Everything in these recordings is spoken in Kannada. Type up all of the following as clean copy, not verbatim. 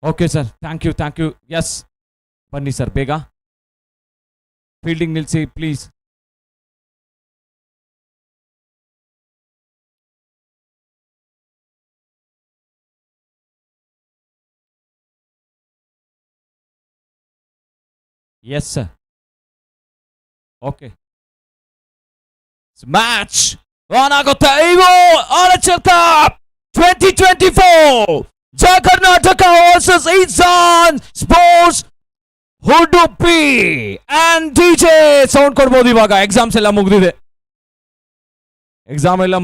Okay sir, thank you. Yes, ಬನ್ನಿ ಸರ್ ಬೇಗ. ಫೀಲ್ಡಿಂಗ್ ನಿಲ್ಲಿಸಿ please. Yes sir. Okay, match on ಆಗುತ್ತೆ. ಇವು ಆಲಚರ್ತ 2024 Jaya Karnataka versus Insan sports Udupi and DJ. Sound ಕೊಡ್ಬೋದು ಇವಾಗ. ಎಕ್ಸಾಮ್ ಎಲ್ಲ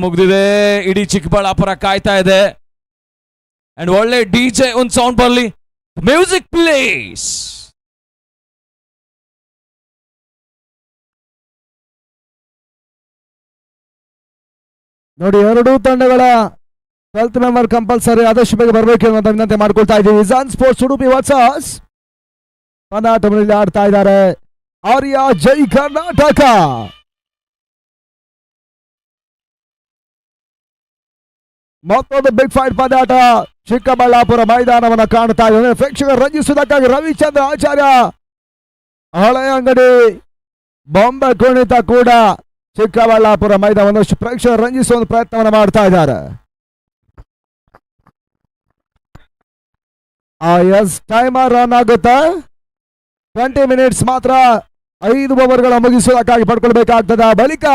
ಮುಗ್ದಿದೆ. ಇಡೀ ಚಿಕ್ಕಬಳ್ಳಾಪುರ ಕಾಯ್ತಾ ಇದೆ. ಅಂಡ್ ಒಳ್ಳೆ ಡಿಜೆ ಒಂದು ಸೌಂಡ್ ಬರಲಿ. Music please. ನೋಡಿ, ಎರಡೂ ತಂಡಗಳ 12th ಮೆಂಬರ್ ಕಂಪಲ್ಸರಿ ಆದಷ್ಟು ಬೇಗ ಬರಬೇಕು ಅನ್ನುವಂತ ವಿನಂತಿ ಮಾಡ್ಕೊಳ್ತಾ ಇದ್ದೀವಿ. ಇನ್ಸಾನ್ ಸ್ಪೋರ್ಟ್ಸ್ ಉಡುಪಿ ವರ್ಸಸ್ ಪಂದ್ಯಾಟದಲ್ಲಿ ಆಡ್ತಾ ಇದ್ದಾರೆ ಆರ್ಯ ಜೈ ಕರ್ನಾಟಕ. ಮತ್ತೊಂದು ಬಿಗ್ ಫೈಟ್ ಪಂದ್ಯಾಟ ಚಿಕ್ಕಬಳ್ಳಾಪುರ ಮೈದಾನವನ್ನು ಕಾಣ್ತಾ ಇದೆ. ಪ್ರೇಕ್ಷಕರು ರಂಜಿಸುವುದಕ್ಕಾಗಿ ರವಿಚಂದ್ರ ಆಚಾರ್ಯ ಹಳೆಯ ಅಂಗಡಿ ಬೊಂಬೆ ಕುಣಿತ ಕೂಡ ಚಿಕ್ಕಬಳ್ಳಾಪುರ ಮೈದಾನವನ್ನು ಪ್ರೇಕ್ಷಕರು ರಂಜಿಸುವ ಒಂದು ಪ್ರಯತ್ನವನ್ನು ಮಾಡ್ತಾ ಇದ್ದಾರೆ. ಎಸ್, ಟೈಮರ್ ರನ್ ಆಗುತ್ತೆ. 20 ಮಿನಿಟ್ಸ್ ಮಾತ್ರ 5 ಓವರ್ಗಳ ಮುಗಿಸುವುದಕ್ಕಾಗಿ ಪಡ್ಕೊಳ್ಬೇಕಾಗ್ತದ. ಬಳಿಕ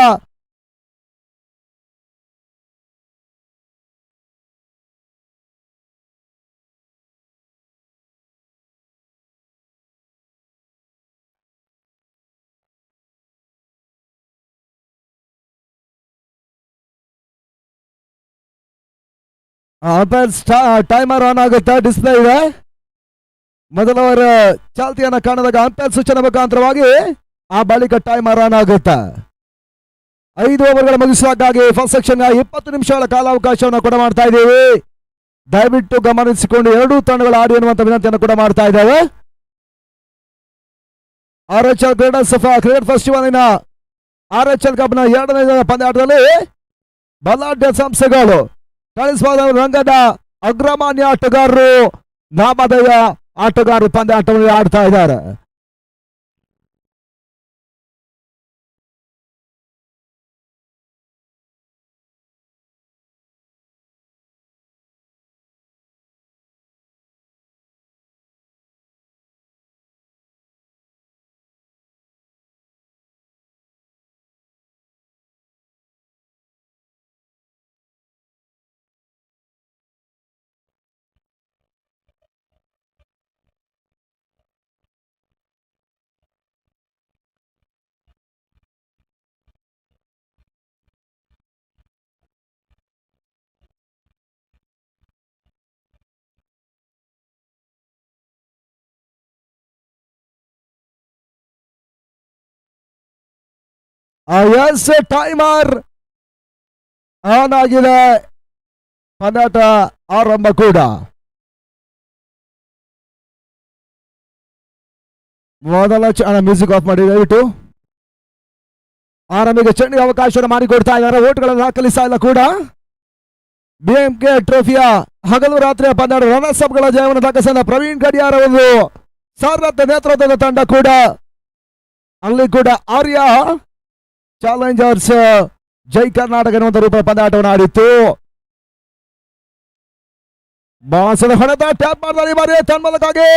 ಟೈಮರ್ ಆನ್ ಆಗುತ್ತೆ. ಡಿಸ್ಪ್ಲೇ ಇದೆ. ಮೊದಲವರ ಚಾಲ್ತಿಯನ್ನು ಕಾಣದಾಗ ಅಂಪೈರ್ ಸೂಚನೆ ಮುಖಾಂತರವಾಗಿ ಆ ಬಳಿಕ ಟೈಮರ್ ಆನ್ ಆಗುತ್ತೆ. 5 ಓವರ್ಗಳ ಮುಗಿಸುವುದಕ್ಕಾಗಿ ಫಸ್ಟ್ ಸೆಕ್ಷನ್ 20 ನಿಮಿಷಗಳ ಕಾಲಾವಕಾಶವನ್ನು ಕೂಡ ಮಾಡ್ತಾ ಇದ್ದೀವಿ. ದಯವಿಟ್ಟು ಗಮನಿಸಿಕೊಂಡು ಎರಡೂ ತಂಡಗಳು ಆಡಿ ಎನ್ನುವಂತ ವಿನಂತಿಯನ್ನು ಕೂಡ ಮಾಡ್ತಾ ಇದ್ದೇವೆ. RHL ಕ್ರಿಕೆಟ್ ಫೆಸ್ಟಿವಲಿನ RHL ಕಪ್ನ 2ನೇ ಪಂದ್ಯಾಟದಲ್ಲಿ ಬಲಾಢ್ಯ ಸಂಸ್ಥೆಗಳು ಕಳಿಸುವ ರಂಗದ ಅಗ್ರಮಾನ್ಯ ಆಟಗಾರರು ನಾಮಧೇಯ ಆಟಗಾರರು ಪಂದ್ಯಾಟವನ್ನು ಆಡ್ತಾ ಇದ್ದಾರೆ. ಎಸ್, ಟೈಮರ್ ಆನ್ ಆಗಿದೆ. ಪಂದ್ಯಾಟ ಆರಂಭ ಕೂಡ. ಮೊದಲ ಮ್ಯೂಸಿಕ್ ಆಫ್ ಮಾಡಿ ದಯವಿಟ್ಟು. ಆರಂಭಿಕ ಚೆಂಡಿಗೆ ಅವಕಾಶವನ್ನು ಮಾಡಿಕೊಡ್ತಾ ಇದ್ದಾರೆ. ಓಟ್ಗಳನ್ನು ದಾಖಲಿಸ್ತಾ ಇಲ್ಲ ಕೂಡ. BMK ಟ್ರೋಫಿಯ ಹಗಲು ರಾತ್ರಿಯ ಪಂದ್ಯಾಟ ರನ್ನರ್ಸ್ ಗಳ ಜಯವನ್ನು ದಾಖಲಿಸಿದ ಪ್ರವೀಣ್ ಗಡಿಯಾರ ಒಂದು ಸಾರಥ ನೇತೃತ್ವದ ತಂಡ ಕೂಡ. ಅಲ್ಲಿ ಕೂಡ ಆರ್ಯ ಚಾಲೆಂಜರ್ಸ್ ಜೈ ಕರ್ನಾಟಕ ಎನ್ನುವಂತ ರೂಪದ ಪಂದ್ಯಾಟವನ್ನು ಆಡಿತ್ತು. ಬಾಸದ ಹೊಡೆತ ಟ್ಯಾಪ್ ಮಾಡಿದ ಬಾರಿ ತನ್ಮೂಲಕ್ಕಾಗಿ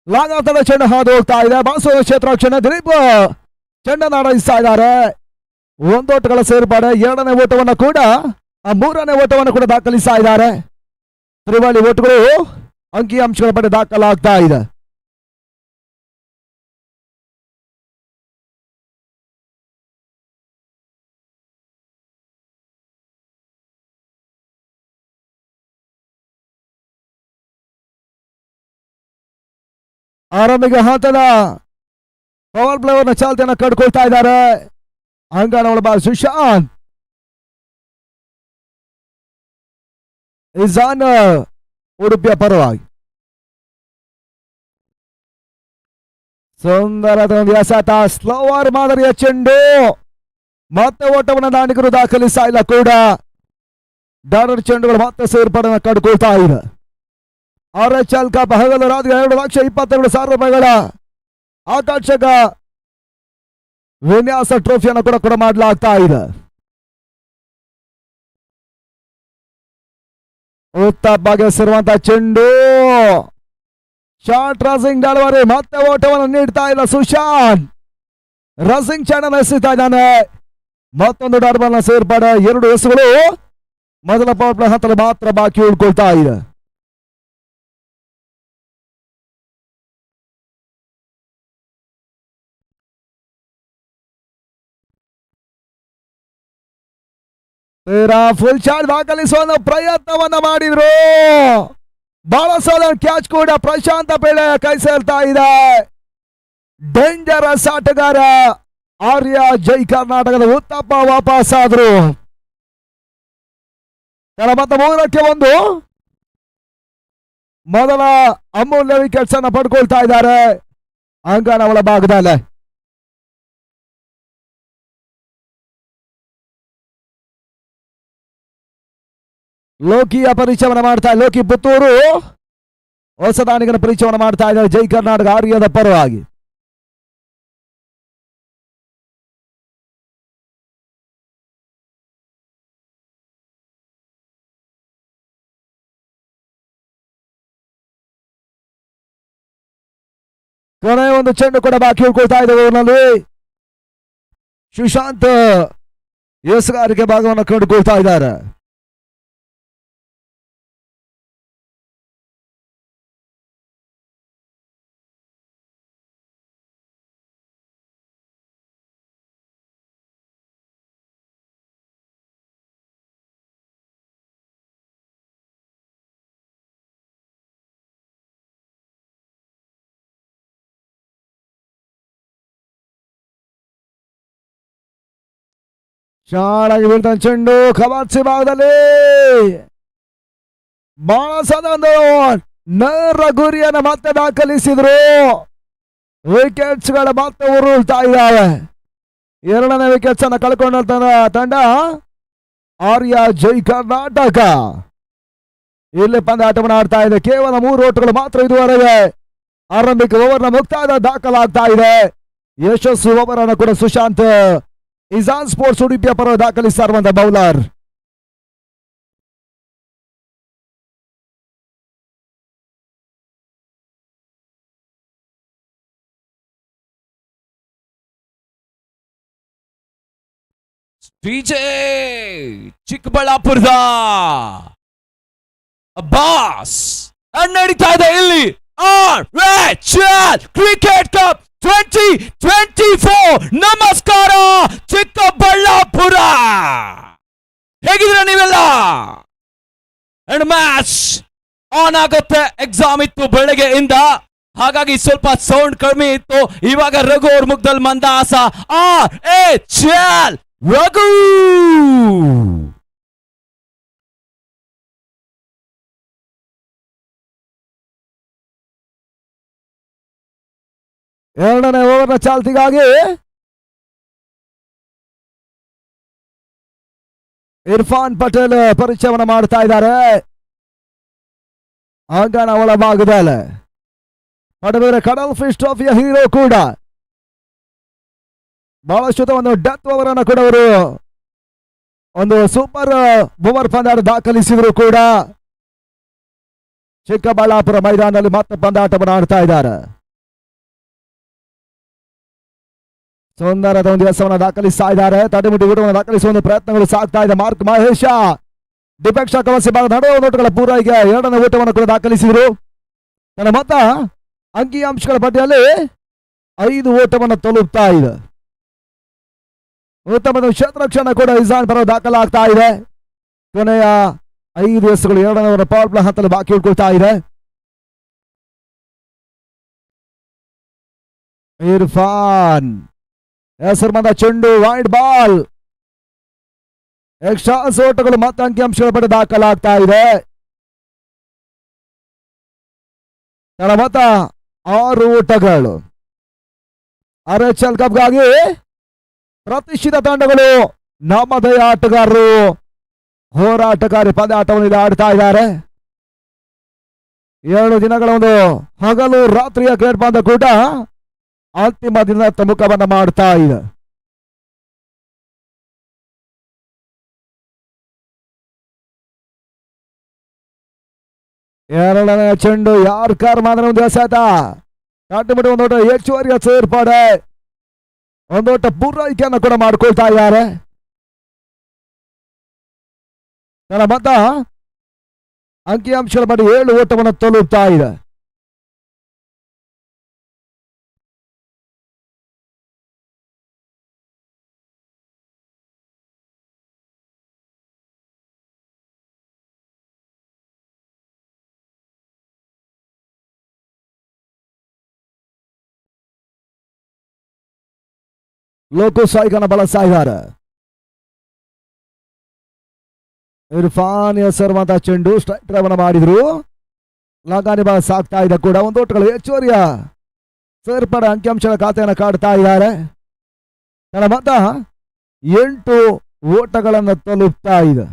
ಲಾಂಗಾತದ ಚೆಂಡು ಹಾದು ಹೋಗ್ತಾ ಇದೆ. ಬಾಸದ ಕ್ಷೇತ್ರಾಕ್ಷಣ ದಿಲೀಪ್ ಚೆಂಡನ್ನು ಆಡಯಿಸ್ತಾ ಇದ್ದಾರೆ. ಒಂದೋಟಗಳ ಸೇರ್ಪಾಡೆ. 2ನೇ ಓಟವನ್ನು ಕೂಡ 3ನೇ ಓಟವನ್ನು ಕೂಡ ದಾಖಲಿಸ್ತಾ ಇದ್ದಾರೆ. ತ್ರಿವಳಿ ಓಟಗಳು ಅಂಕಿ ಅಂಶಗಳ ಪಡೆ ದಾಖಲಾಗ್ತಾ ಇದೆ. ಆರಂಭಿಕ ಹಂತದ ಪವರ್ ಪ್ಲೇವರ್ನ ಚಾಲ್ತಿಯನ್ನು ಕಡ್ಕೊಳ್ತಾ ಇದ್ದಾರೆ. ಅಂಗಣ ಒಳಬಾರ್ ಸುಶಾಂತ್ ಇಜಾನ್ ಉಡುಪಿಯ ಪರವಾಗಿ ಸುಂದರದ ಒಂದು ಎಸೆತ. ಸ್ಲೋವರ್ ಮಾದರಿಯ ಚೆಂಡು. ಮತ್ತೆ ಓಟವನ್ನು ನಾಣಿಕರು ದಾಖಲಿಸ್ತಾ ಇಲ್ಲ ಕೂಡ. ಡಾಲರ್ ಚೆಂಡುಗಳು ಮತ್ತೆ ಸೇರ್ಪಡೆಯನ್ನು ಕಡ್ಕೊಳ್ತಾ ಇದೆ. RHL ಕಪ್ ಹಗಲು ರಾತ್ರಿ 2,22,000 ರೂಪಾಯಿಗಳ ಆಕರ್ಷಕ ವಿನ್ಯಾಸ ಟ್ರೋಫಿಯನ್ನು ಕೂಡ ಮಾಡಲಾಗ್ತಾ ಇದೆ. ಉತ್ತಪ್ಪಗೆ ಸಿರುವಂತಹ ಚೆಂಡು ಶಾರ್ಟ್ ರಸಿಂಗ್ ಡೆಲಿವರಿ, ಮತ್ತೆ ಓಟವನ್ನು ನೀಡ್ತಾ ಇಲ್ಲ ಸುಶಾಂತ್. ರಸಿಂಗ್ ಚಾನಲ್ ಎಸೆತಾ ಇದ್ದಾನೆ. ಮತ್ತೊಂದು ಡಾರ್ಬಲ್ನ ಸೇರ್ಪಡೆ. 2 ಎಸೆಗಳು ಮೊದಲ ಪವರ್ ಪ್ಲೇ ಹಂತದಲ್ಲಿ ಮಾತ್ರ ಬಾಕಿ ಉಳ್ಕೊಳ್ತಾ ಇದೆ. ಫುಲ್ ಶಾಟ್ ದಾಖಲಿಸುವ ಪ್ರಯತ್ನವನ್ನ ಮಾಡಿದ್ರು. ಬಹಳ ಸಾಧಾರಣ ಕ್ಯಾಚ್ ಕೂಡ ಪ್ರಶಾಂತ ಬೆಳೆ ಕೈ ಸೇರ್ತಾ ಇದೆ. ಡೇಂಜರಸ್ ಆಟಗಾರ ಆರ್ಯ ಜೈ ಕರ್ನಾಟಕದ ಉತ್ತಪ್ಪ ವಾಪಸ್ ಆದ್ರು. ಮತ್ತೆ 3-1 ಮೊದಲ ಅಮೂಲ್ಯ ವಿಕೆಟ್ಸ್ ಅನ್ನ ಪಡ್ಕೊಳ್ತಾ ಇದ್ದಾರೆ ಅಂಗಣ ಒಳ ಭಾಗದಲ್ಲಿ. ಲೋಕಿಯ ಪರಿಚಯವನ್ನು ಮಾಡ್ತಾ ಲೋಕಿ ಪುತ್ತೂರು ಹೊಸದಾನಿಗನ ಪರಿಚಯವನ್ನು ಮಾಡ್ತಾ ಇದ್ದಾರೆ ಜೈ ಕರ್ನಾಟಕ ಆರ್ಯದ ಪರವಾಗಿ. ಕೊನೆಯ ಒಂದು ಚೆಂಡು ಕೂಡ ಬಾಕಿ ಉಳ್ಕೊಳ್ತಾ ಇದೆ ಊರಿನಲ್ಲಿ. ಸುಶಾಂತ್ ಎಸಗಾರಿಕೆ ಭಾಗವನ್ನು ಕಂಡುಕೊಳ್ತಾ ಇದ್ದಾರೆ. ಶಾಳಾಗಿ ಬೀಳ್ತಾನೆ ಚೆಂಡು ಕಬಾರ್ಸಿ ಭಾಗದಲ್ಲಿ ಬಹಳ ಸದೊಂದು ನೇರ ಗುರಿಯನ್ನು ಮತ್ತೆ ದಾಖಲಿಸಿದ್ರು. ವಿಕೆಟ್ಸ್ ಗಳ ಮತ್ತೆ ಉರುಳ್ತಾ ಇದ್ದಾವೆ. 2ನೇ ವಿಕೆಟ್ಸ್ ಅನ್ನ ಕಳ್ಕೊಂಡ ತಂಡ ಆರ್ಯ ಜೈ ಕರ್ನಾಟಕ ಇಲ್ಲಿ ಪಂದ್ಯಾಟವನ್ನು ಆಡ್ತಾ ಇದೆ. ಕೇವಲ 3 ಓಟಗಳು ಮಾತ್ರ ಇದುವರೆಗೆ ಆರಂಭಿಕ ಓವರ್ನ ಮುಕ್ತಾಯ ದಾಖಲಾಗ್ತಾ ಇದೆ. ಯಶಸ್ವಿ ಓವರ್ ಅನ್ನು ಕೂಡ ಸುಶಾಂತ್ ಇಜಾನ್ ಸ್ಪೋರ್ಟ್ಸ್ ಉಡುಪಿಯ ಪರ ದಾಖಲಿಸ್ತಾ ಇರುವಂತಹ ಬೌಲರ್. ಡಿಜೆ ಚಿಕ್ಕಬಳ್ಳಾಪುರದ ಬಾಸ್ ನಡೀತಾ ಇದೆ ಇಲ್ಲಿ ಕ್ರಿಕೆಟ್ ಕಪ್ 2024. ನಮಸ್ಕಾರ ಚಿಕ್ಕಬಳ್ಳಾಪುರ, ಹೇಗಿದ್ದೀರಾ ನೀವೆಲ್ಲ? ಅಂಡ್ ಮ್ಯಾಚ್ ಆನ್ ಆಗುತ್ತೆ. ಎಕ್ಸಾಮ್ ಇತ್ತು ಬೆಳಗ್ಗೆಯಿಂದ, ಹಾಗಾಗಿ ಸ್ವಲ್ಪ ಸೌಂಡ್ ಕಡಿಮೆ ಇತ್ತು. ಇವಾಗ ರಘು ಅವ್ರ ಮುಖದಲ್ಲಿ ಮಂದಹಾಸ. ರಘು ಎರಡನೇ ಓವರ್ನ ಚಾಲ್ತಿಗಾಗಿ ಇರ್ಫಾನ್ ಪಟೇಲ್ ಪರಿಚಯವನ್ನು ಮಾಡ್ತಾ ಇದ್ದಾರೆ ಅಂಗಣ ಒಳ ಭಾಗದಲ್ಲಿ. ಪಡೆದರೆ ಕಡಲ್ ಫಿಶ್ ಟ್ರೋಫಿಯ ಹೀರೋ ಕೂಡ ಬಹಳಷ್ಟು ಒಂದು ಡೆತ್ ಓವರ್ ಅನ್ನು ಕೂಡ ಅವರು ಒಂದು ಸೂಪರ್ ಓವರ್ ಪಂದ್ಯ ದಾಖಲಿಸಿದ್ರು ಕೂಡ. ಚಿಕ್ಕಬಳ್ಳಾಪುರ ಮೈದಾನದಲ್ಲಿ ಮತ್ತೆ ಪಂದ್ಯಾಟವನ್ನು ಆಡ್ತಾ ಇದ್ದಾರೆ. ಸುಂದರದ ಒಂದು ಕೆಲಸವನ್ನು ದಾಖಲಿಸ್ತಾ ಇದ್ದಾರೆ. ತಡೆಮುಟ್ಟಿ ಊಟವನ್ನು ದಾಖಲಿಸುವ ಒಂದು ಪ್ರಯತ್ನಗಳು ಸಾಗ್ತಾ ಇದೆ. ಮಾರ್ಕ್ ಮಹೇಶ ಡಿಪೆಕ್ಷ ಕವಸಿ ಭಾಗ ನಡುವ ನೋಟಗಳ ಪೂರೈಕೆ 2ನೇ ಊಟವನ್ನು ಕೂಡ ದಾಖಲಿಸಿದರು. ತನ್ನ ಮತ ಅಂಕಿಅಂಶಗಳ ಪಟ್ಟಿಯಲ್ಲಿ 5 ಓಟವನ್ನು ತಲುಪ್ತಾ ಇದೆ. ಉತ್ತಮದ ಕ್ಷೇತ್ರಕ್ಷಣ ಕೂಡ ಇಜಾನ್ ಪರ ದಾಖಲಾಗ್ತಾ ಇದೆ. ಕೊನೆಯ 5 ಎಸೆಗಳು 2ನೇ ಪವರ್ ಪ್ಲೇ ಹಂತದಲ್ಲಿ ಬಾಕಿ ಉಳ್ಕೊಳ್ತಾ ಇದೆ. ಇರ್ಫಾನ್ ಹೆಸರು ಬಂದ ಚೆಂಡು ವೈಡ್ ಬಾಲ್. ಎಕ್ಸ್ಟ್ರಾ ಓಟಗಳು ಮತ್ತೆ ಅಂಕಿಅಂಶಗಳ ಪಡೆ ದಾಖಲಾಗ್ತಾ ಇದೆ. ತನ್ನ ಮತ 6 ಓಟಗಳು. RHL ಕಪ್ಗಾಗಿ ಪ್ರತಿಷ್ಠಿತ ತಂಡಗಳು ನಮ್ಮದೇ ಆಟಗಾರರು ಹೋರಾಟಗಾರಿ ಪಂದ್ಯಾಟವನ್ನು ಆಡ್ತಾ ಇದ್ದಾರೆ. 2 ದಿನಗಳ ಒಂದು ಹಗಲು ರಾತ್ರಿಯ ಕ್ರಿಕೆಟ್ ಪಂದ್ಯಕೂಟ ಅಂತಿಮ ದಿನದ ಮುಖವನ್ನ ಮಾಡ್ತಾ ಇದೆ. ಎರಡನೇ ಚೆಂಡು ಯಾರ್ಕಾರ್ ಮಾತ್ರ ಒಂದು ಎಸೆತ ನಾಟಿಬಿಟ್ಟು ಒಂದೋಟ ಹೆಚ್ಚುವರಿಯ ಸೇರ್ಪಡೆ ಒಂದೋಟ ಪೂರೈಕೆಯನ್ನು ಕೂಡ ಮಾಡ್ಕೊಳ್ತಾ ಇದ್ದಾರೆ. ನನ್ನ ಮತ ಅಂಕಿಅಂಶಗಳ ಬಳಿ 7 ಓಟವನ್ನು ತಲುಪ್ತಾ ಇದೆ. ಲೋಕೋ ಸಾಯಿಗನ ಬಳಸ್ತಾ ಇದ್ದಾರೆ. ಇರ್ಫಾನ್ ಹೆಸರುವಂತ ಚೆಂಡು ಸ್ಟ್ರೈಕ್ ಡ್ರೈವ್ ಮಾಡಿದ್ರು. ಲಗಾನಿ ಬಾಲ್ ಸಾಕ್ತಾ ಇದೆ ಕೂಡ ಒಂದೋಟಗಳು ಹೆಚ್ಚುವರಿಯ ಸೇರ್ಪಡೆ ಅಂಕಿಅಂಶಗಳ ಖಾತೆಯನ್ನು ಕಾಡ್ತಾ ಇದ್ದಾರೆ. ತನ್ನ ಮತ 8 ಓಟಗಳನ್ನು ತಲುಪ್ತಾ ಇದೆ.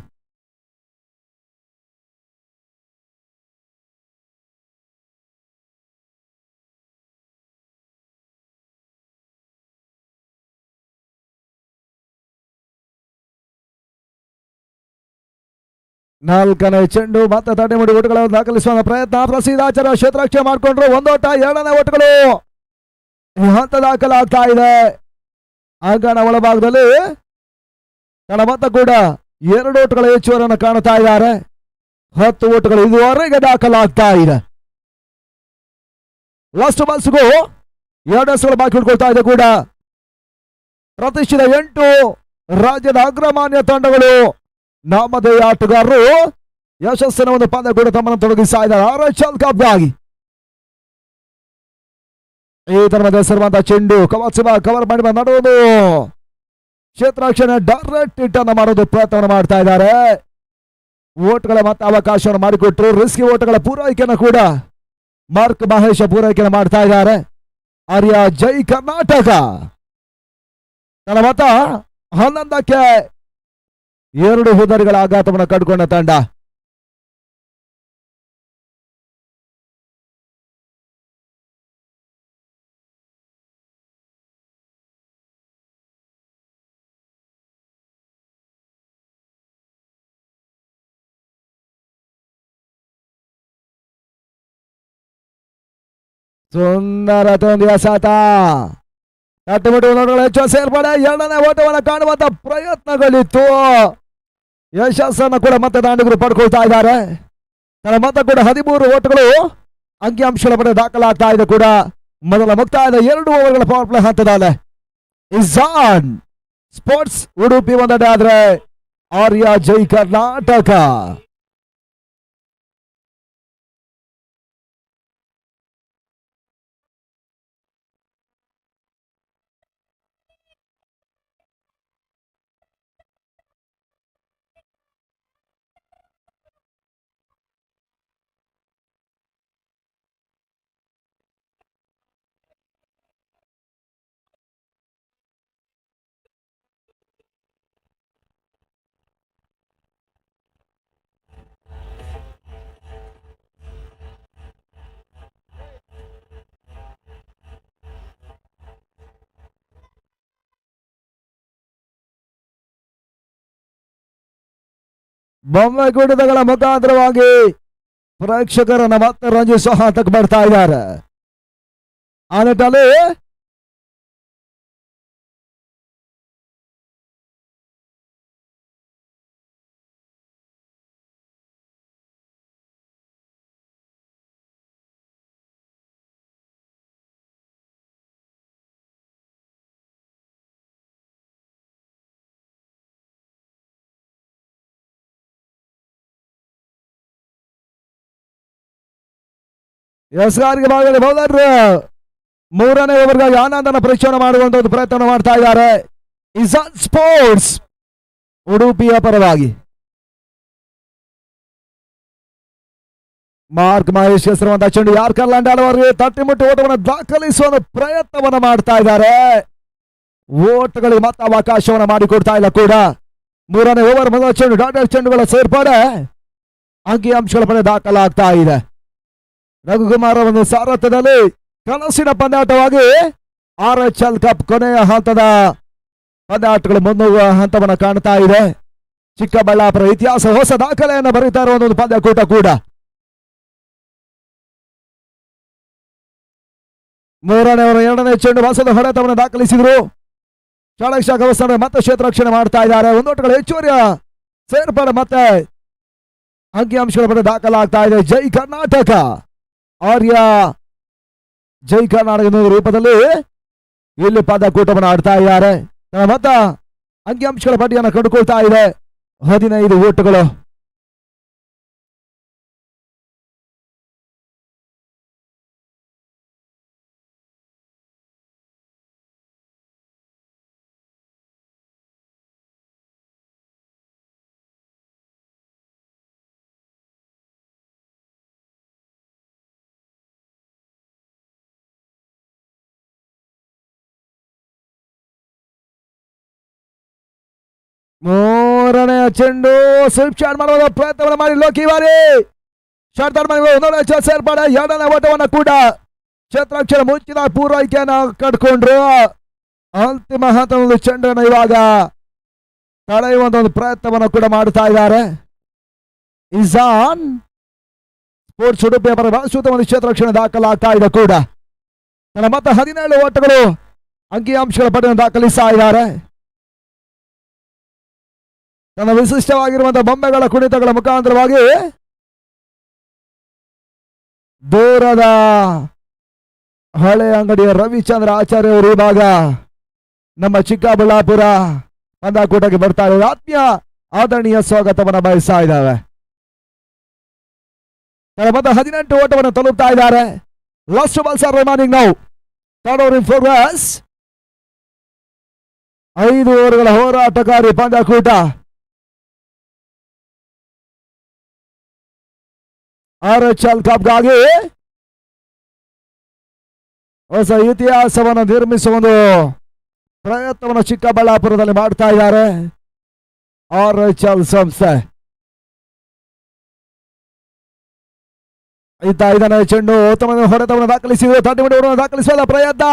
ನಾಲ್ಕನೇ ಚೆಂಡು ಮತ್ತೆ ತಡೆ ಮಾಡಿ ಓಟಗಳನ್ನು ದಾಖಲಿಸುವ ಪ್ರಯತ್ನ. ಪ್ರಸಿದ್ಧಾಚಾರ ಕ್ಷೇತ್ರರಕ್ಷೆ ಮಾಡಿಕೊಂಡ್ರು. ಒಂದೋಟ, ಎರಡನೇ ಓಟಗಳು ಈ ಹಂತ ದಾಖಲಾಗ್ತಾ ಇದೆ. ಅಂಗಣ ಒಳಭಾಗದಲ್ಲಿ ತನ್ನ ಮತ ಕೂಡ 2 ಓಟಗಳ ಹೆಚ್ಚುವರಿಯನ್ನು ಕಾಣ್ತಾ ಇದ್ದಾರೆ. 10 ಓಟಗಳು ಇದುವರೆಗೆ ದಾಖಲಾಗ್ತಾ ಇದೆ. ಲಾಸ್ಟ್ ಬಾಲ್ಸ್ಗೂ 2 ಹೆಸರುಗಳು ಬಾಕಿ ಉಳ್ಕೊಳ್ತಾ ಇದೆ ಕೂಡ. ಪ್ರತಿಷ್ಠಿತ 8 ರಾಜ್ಯದ ಅಗ್ರಮಾನ್ಯ ತಂಡಗಳು ನಾಮಧೇಯ ಆಟಗಾರರು ಯಶಸ್ಸಿನ ಒಂದು ಪಂದ್ಯ ಕೂಡ ತಮ್ಮನ್ನು ತೊಡಗಿಸ್ತಾ ಇದ್ದಾರೆ. ಆರ್ಎಚ್ಎಲ್ ಕಪ್ಗಾಗಿ ಈ ತರಹದ ಹೆಸರುವಂತ ಚೆಂಡು ಕವರ್ ಮಾಡಿ ನಡುವುದು ಕ್ಷೇತ್ರರಕ್ಷಣೆ ಡೈರೆಕ್ಟ್ ಹಿಟ್ ಅನ್ನು ಮಾಡೋದು ಪ್ರಯತ್ನ ಮಾಡ್ತಾ ಇದ್ದಾರೆ. ಓಟ್ಗಳ ಮತ್ತೆ ಅವಕಾಶವನ್ನು ಮಾಡಿಕೊಟ್ರು. ರಿಸ್ಕಿ ಓಟ್ಗಳ ಪೂರೈಕೆಯನ್ನು ಕೂಡ ಮಾರ್ಕ್ ಮಹೇಶ ಪೂರೈಕೆಯನ್ನು ಮಾಡ್ತಾ ಇದ್ದಾರೆ. ಆರ್ಯ ಜೈ ಕರ್ನಾಟಕ ನನ್ನ ಮತ 11ಕ್ಕೆ 2 ಹುದರಿಗಳ ಆಘಾತವನ್ನು ಕಂಡುಕೊಂಡ ತಂಡ. ಸುಂದರತೆ ಒಂದು ಎಸೆತ ತಟ್ಟುಬಿಟ್ಟು ನೋಡಲು ಹೆಚ್ಚು ಸೇರ್ಪಡೆ. 2ನೇ ಓಟವನ್ನು ಕಾಣುವಂತ ಪ್ರಯತ್ನಗಳಿತ್ತು. ಯಶಸ್ಸನ್ನು ಕೂಡ ಮತ್ತೆ ದಾಂಡಿಗರು ಪಡ್ಕೊಳ್ತಾ ಇದ್ದಾರೆ. ತನ್ನ ಮತ ಕೂಡ 13 ಓಟಗಳು ಅಂಕಿಅಂಶಗಳ ಪಡೆ ದಾಖಲಾಗ್ತಾ ಇದೆ ಕೂಡ. ಮೊದಲ ಮುಕ್ತಾಯದ 2 ಓವರ್ಗಳ ಪವರ್ ಪ್ಲೇ ಹಂತದಲ್ಲಿ ಇಸಾನ್ ಸ್ಪೋರ್ಟ್ಸ್ ಉಡುಪಿ ಒಂದಡೆ ಆದ್ರೆ ಆರ್ಯ ಜೈ ಕರ್ನಾಟಕ. ಬೊಮ್ಮೆಗೂಡದಗಳ ಮುಖಾಂತರವಾಗಿ ಪ್ರೇಕ್ಷಕರನ್ನ ಮತ್ತೆ ರಂಜಿಸುವ ಹಂತಕ್ಕೆ ಬರ್ತಾ ಇದ್ದಾರೆ. ಆ ನಿಟ್ಟಲ್ಲಿ ಎಸ್ಗಾರಿಗೆ ಭಾಗದಲ್ಲಿ ಬೌಲರ್ 3ನೇ ಓವರ್ಗಾಗಿ ಆನಂದನ ಪರೀಕ್ಷೆ ಮಾಡುವಂತ ಒಂದು ಪ್ರಯತ್ನ ಮಾಡ್ತಾ ಇದ್ದಾರೆ. ಇಸಾನ್ ಸ್ಪೋರ್ಟ್ಸ್ ಉಡುಪಿಯ ಪರವಾಗಿ ಮಾರ್ಕ್ ಮಹೇಶ್ ಹೆಸರುವಂತ ಚೆಂಡು ಯಾರ್ಕರ್ ಲಂಡಾಳವರಿಗೆ ತಟ್ಟಿಮುಟ್ಟಿ ಓಟವನ್ನು ದಾಖಲಿಸುವ ಪ್ರಯತ್ನವನ್ನು ಮಾಡ್ತಾ ಇದ್ದಾರೆ. ಓಟ್ಗಳಿಗೆ ಮತ್ತೆ ಅವಕಾಶವನ್ನು ಮಾಡಿಕೊಡ್ತಾ ಇಲ್ಲ ಕೂಡ. 3ನೇ ಓವರ್ ಮೊದಲ ಚೆಂಡು ಡಾಟರ್ ಚೆಂಡುಗಳ ಸೇರ್ಪಡೆ ಅಂಕಿಅಂಶಗಳ ಪಡೆ ದಾಖಲಾಗ್ತಾ ಇದೆ. ರಘುಕುಮಾರ ಒಂದು ಸಾರಥ್ಯದಲ್ಲಿ ಕನಸಿನ ಪಂದ್ಯಾಟವಾಗಿ RHL ಕಪ್ ಕೊನೆಯ ಹಂತದ ಪಂದ್ಯಾಟಗಳು ಮುನ್ನುಗ್ಗುವ ಹಂತವನ್ನು ಕಾಣ್ತಾ ಇದೆ. ಚಿಕ್ಕಬಳ್ಳಾಪುರ ಇತಿಹಾಸ ಹೊಸ ದಾಖಲೆಯನ್ನು ಬರೀತಾ ಇರುವ ಒಂದು ಪಂದ್ಯಕೂಟ ಕೂಡ. ಮೂರನೇ ಅವರ ಎರಡನೇ ಚೆಂಡು ಹೊಸದ ಹೊಡೆತವನ್ನು ದಾಖಲಿಸಿದ್ರು. ಚಾಣಕ್ಷ ಗವಸ್ತಾನ ಮತ್ತೆ ಕ್ಷೇತ್ರ ರಕ್ಷಣೆ ಮಾಡ್ತಾ ಇದ್ದಾರೆ. ಒಂದೋಟಗಳ ಹೆಚ್ಚುವರಿಯ ಸೇರ್ಪಡೆ ಮತ್ತೆ ಅಂಕಿಅಂಶಗಳ ಬಗ್ಗೆ ದಾಖಲಾಗ್ತಾ ಇದೆ. ಜೈ ಕರ್ನಾಟಕ ಆರ್ಯ ಜೈ ಕರ್ನಾಟಕ ಎನ್ನುವ ರೂಪದಲ್ಲಿ ಇಲ್ಲಿ ಪಂದ್ಯಕೂಟವನ್ನು ಆಡ್ತಾ ಇದ್ದಾರೆ. ಮತ್ತ ಅಂಕಿಅಂಶಗಳ ಪಟ್ಟಿಯನ್ನು ಕಂಡುಕೊಳ್ತಾ ಇದೆ. 15 ಓಟುಗಳು. ಮೂರನೆಯ ಚೆಂಡು ಸ್ವಿಪ್ ಶಾಟ್ ಮಾಡುವ ಪ್ರಯತ್ನವನ್ನು ಮಾಡಿ ಲೋಕಿವಾರಿ ಶಾಟ್ ಒಂದೊಂದು ಸೇರ್ಪಡೆ. ಎರಡನೇ ಓಟವನ್ನು ಕೂಡ ಕ್ಷೇತ್ರಕ್ಷರ ಮುಂಚಿನ ಪೂರೈಕೆಯನ್ನು ಕಟ್ಕೊಂಡ್ರು. ಅಂತಿಮ ಹಂತದ ಚೆಂಡನ್ನು ಇವಾಗ ತಡೆಯುವಂತ ಒಂದು ಪ್ರಯತ್ನವನ್ನು ಕೂಡ ಮಾಡ್ತಾ ಇದ್ದಾರೆ. ಇಜಾನ್ ಸ್ಪೋರ್ಟ್ಸ್ ಉಡುಪಿ ಅವರ ರಾಷ್ಟ್ರೀಯ ಒಂದು ಕ್ಷೇತ್ರಕ್ಷಣೆ ದಾಖಲಾಗ್ತಾ ಇದೆ ಕೂಡ. ತನ್ನ ಮತ್ತೆ 17 ಓಟಗಳು ಅಂಕಿಅಂಶಗಳ ಪಟ್ಟಿಯನ್ನು ದಾಖಲಿಸ್ತಾ ಇದ್ದಾರೆ. ತನ್ನ ವಿಶಿಷ್ಟವಾಗಿರುವಂತಹ ಬೊಂಬೆಗಳ ಕುಣಿತಗಳ ಮುಖಾಂತರವಾಗಿ ದೂರದ ಹಳೆ ಅಂಗಡಿಯ ರವಿಚಂದ್ರ ಆಚಾರ್ಯ ಅವರು ಈ ಭಾಗ ನಮ್ಮ ಚಿಕ್ಕಬಳ್ಳಾಪುರ ಪಂದ್ಯಾಕೂಟಕ್ಕೆ ಬರ್ತಾ ಇದ್ದಾರೆ. ಆತ್ಮೀಯ ಆದರಣೀಯ ಸ್ವಾಗತವನ್ನು ಬಯಸ್ತಾ ಇದ್ದಾವೆ. ಮತ್ತೆ 18 ಓಟವನ್ನು ತಲುಪ್ತಾ ಇದ್ದಾರೆ. Last balls are remaining now. Third over in progress. 5 ಓವರ್ಗಳ ಹೋರಾಟಕಾರಿ ಪಂದ್ಯಾಕೂಟ. RHL ಕಪ್ಗಾಗಿ ಹೊಸ ಇತಿಹಾಸವನ್ನು ನಿರ್ಮಿಸುವ ಒಂದು ಪ್ರಯತ್ನವನ್ನು ಚಿಕ್ಕಬಳ್ಳಾಪುರದಲ್ಲಿ ಮಾಡ್ತಾ ಇದ್ದಾರೆ RHL ಸಂಸ್ಥೆ. 5ನೇ ಚೆಂಡು ಉತ್ತಮ ಹೊಡೆತವನ್ನು ದಾಖಲಿಸಿದೆ. 30 ಓಟವನ್ನು ದಾಖಲಿಸುವ ಪ್ರಯತ್ನ.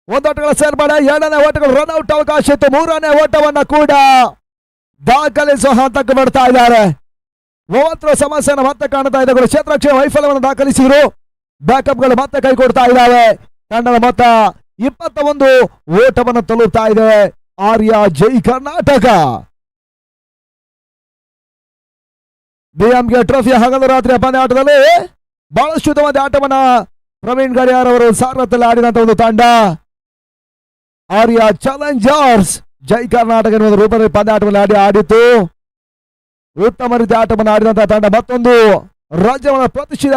ಒಂದೋಟಗಳ ಸೇರ್ಪಡೆ. ಎರಡನೇ ಓಟಗಳು ರನ್ಔಟ್ ಅವಕಾಶ ಇತ್ತು. ಮೂರನೇ ಓಟವನ್ನು ಕೂಡ ದಾಖಲಿಸುವ ಹಂತಕ್ಕೆ ಬರ್ತಾ ಇದ್ದಾರೆ. ಮೂವತ್ತರ ಸಮಸ್ಯೆಯನ್ನು ಮತ್ತೆ ಕಾಣ್ತಾ ಇದೆ. ಕ್ಷೇತ್ರಕ್ಷೆ ವೈಫಲ್ಯವನ್ನು ದಾಖಲಿಸಿದ್ರು. ಬ್ಯಾಕಪ್ಗಳು ಮತ್ತೆ ಕೈ ಕೊಡ್ತಾ ಇದ್ದಾವೆ. ತಂಡದ ಮೊತ್ತ 21 ಓಟವನ್ನು ತಲುಪ್ತಾ ಇದೆ. ಆರ್ಯ ಜೈ ಕರ್ನಾಟಕ. BMG ಟ್ರೋಫಿಯ ಹಗಲು ರಾತ್ರಿಯ ಪಂದ್ಯಾಟದಲ್ಲಿ ಬಹಳಷ್ಟು ಉತ್ತಮವಾದ ಆಟವನ್ನ ಪ್ರವೀಣ್ ಗಡಿಯಾರ್ ಅವರು ಸಾರಥ್ಯದಲ್ಲಿ ಆಡಿದಂತ ಒಂದು ತಂಡ ಆರ್ಯ ಚಾಲೆಂಜರ್ಸ್ ಜೈ ಕರ್ನಾಟಕ ಎನ್ನುವ ರೂಪದಲ್ಲಿ ಪಂದ್ಯಾಟವನ್ನು ಆಡಿತ್ತು. ಉತ್ತಮ ರೀತಿಯ ಆಟವನ್ನು ಆಡಿದಂತಹ ತಂಡ ಮತ್ತೊಂದು ರಾಜ್ಯವನ್ನು ಪ್ರತಿಷ್ಠಿತ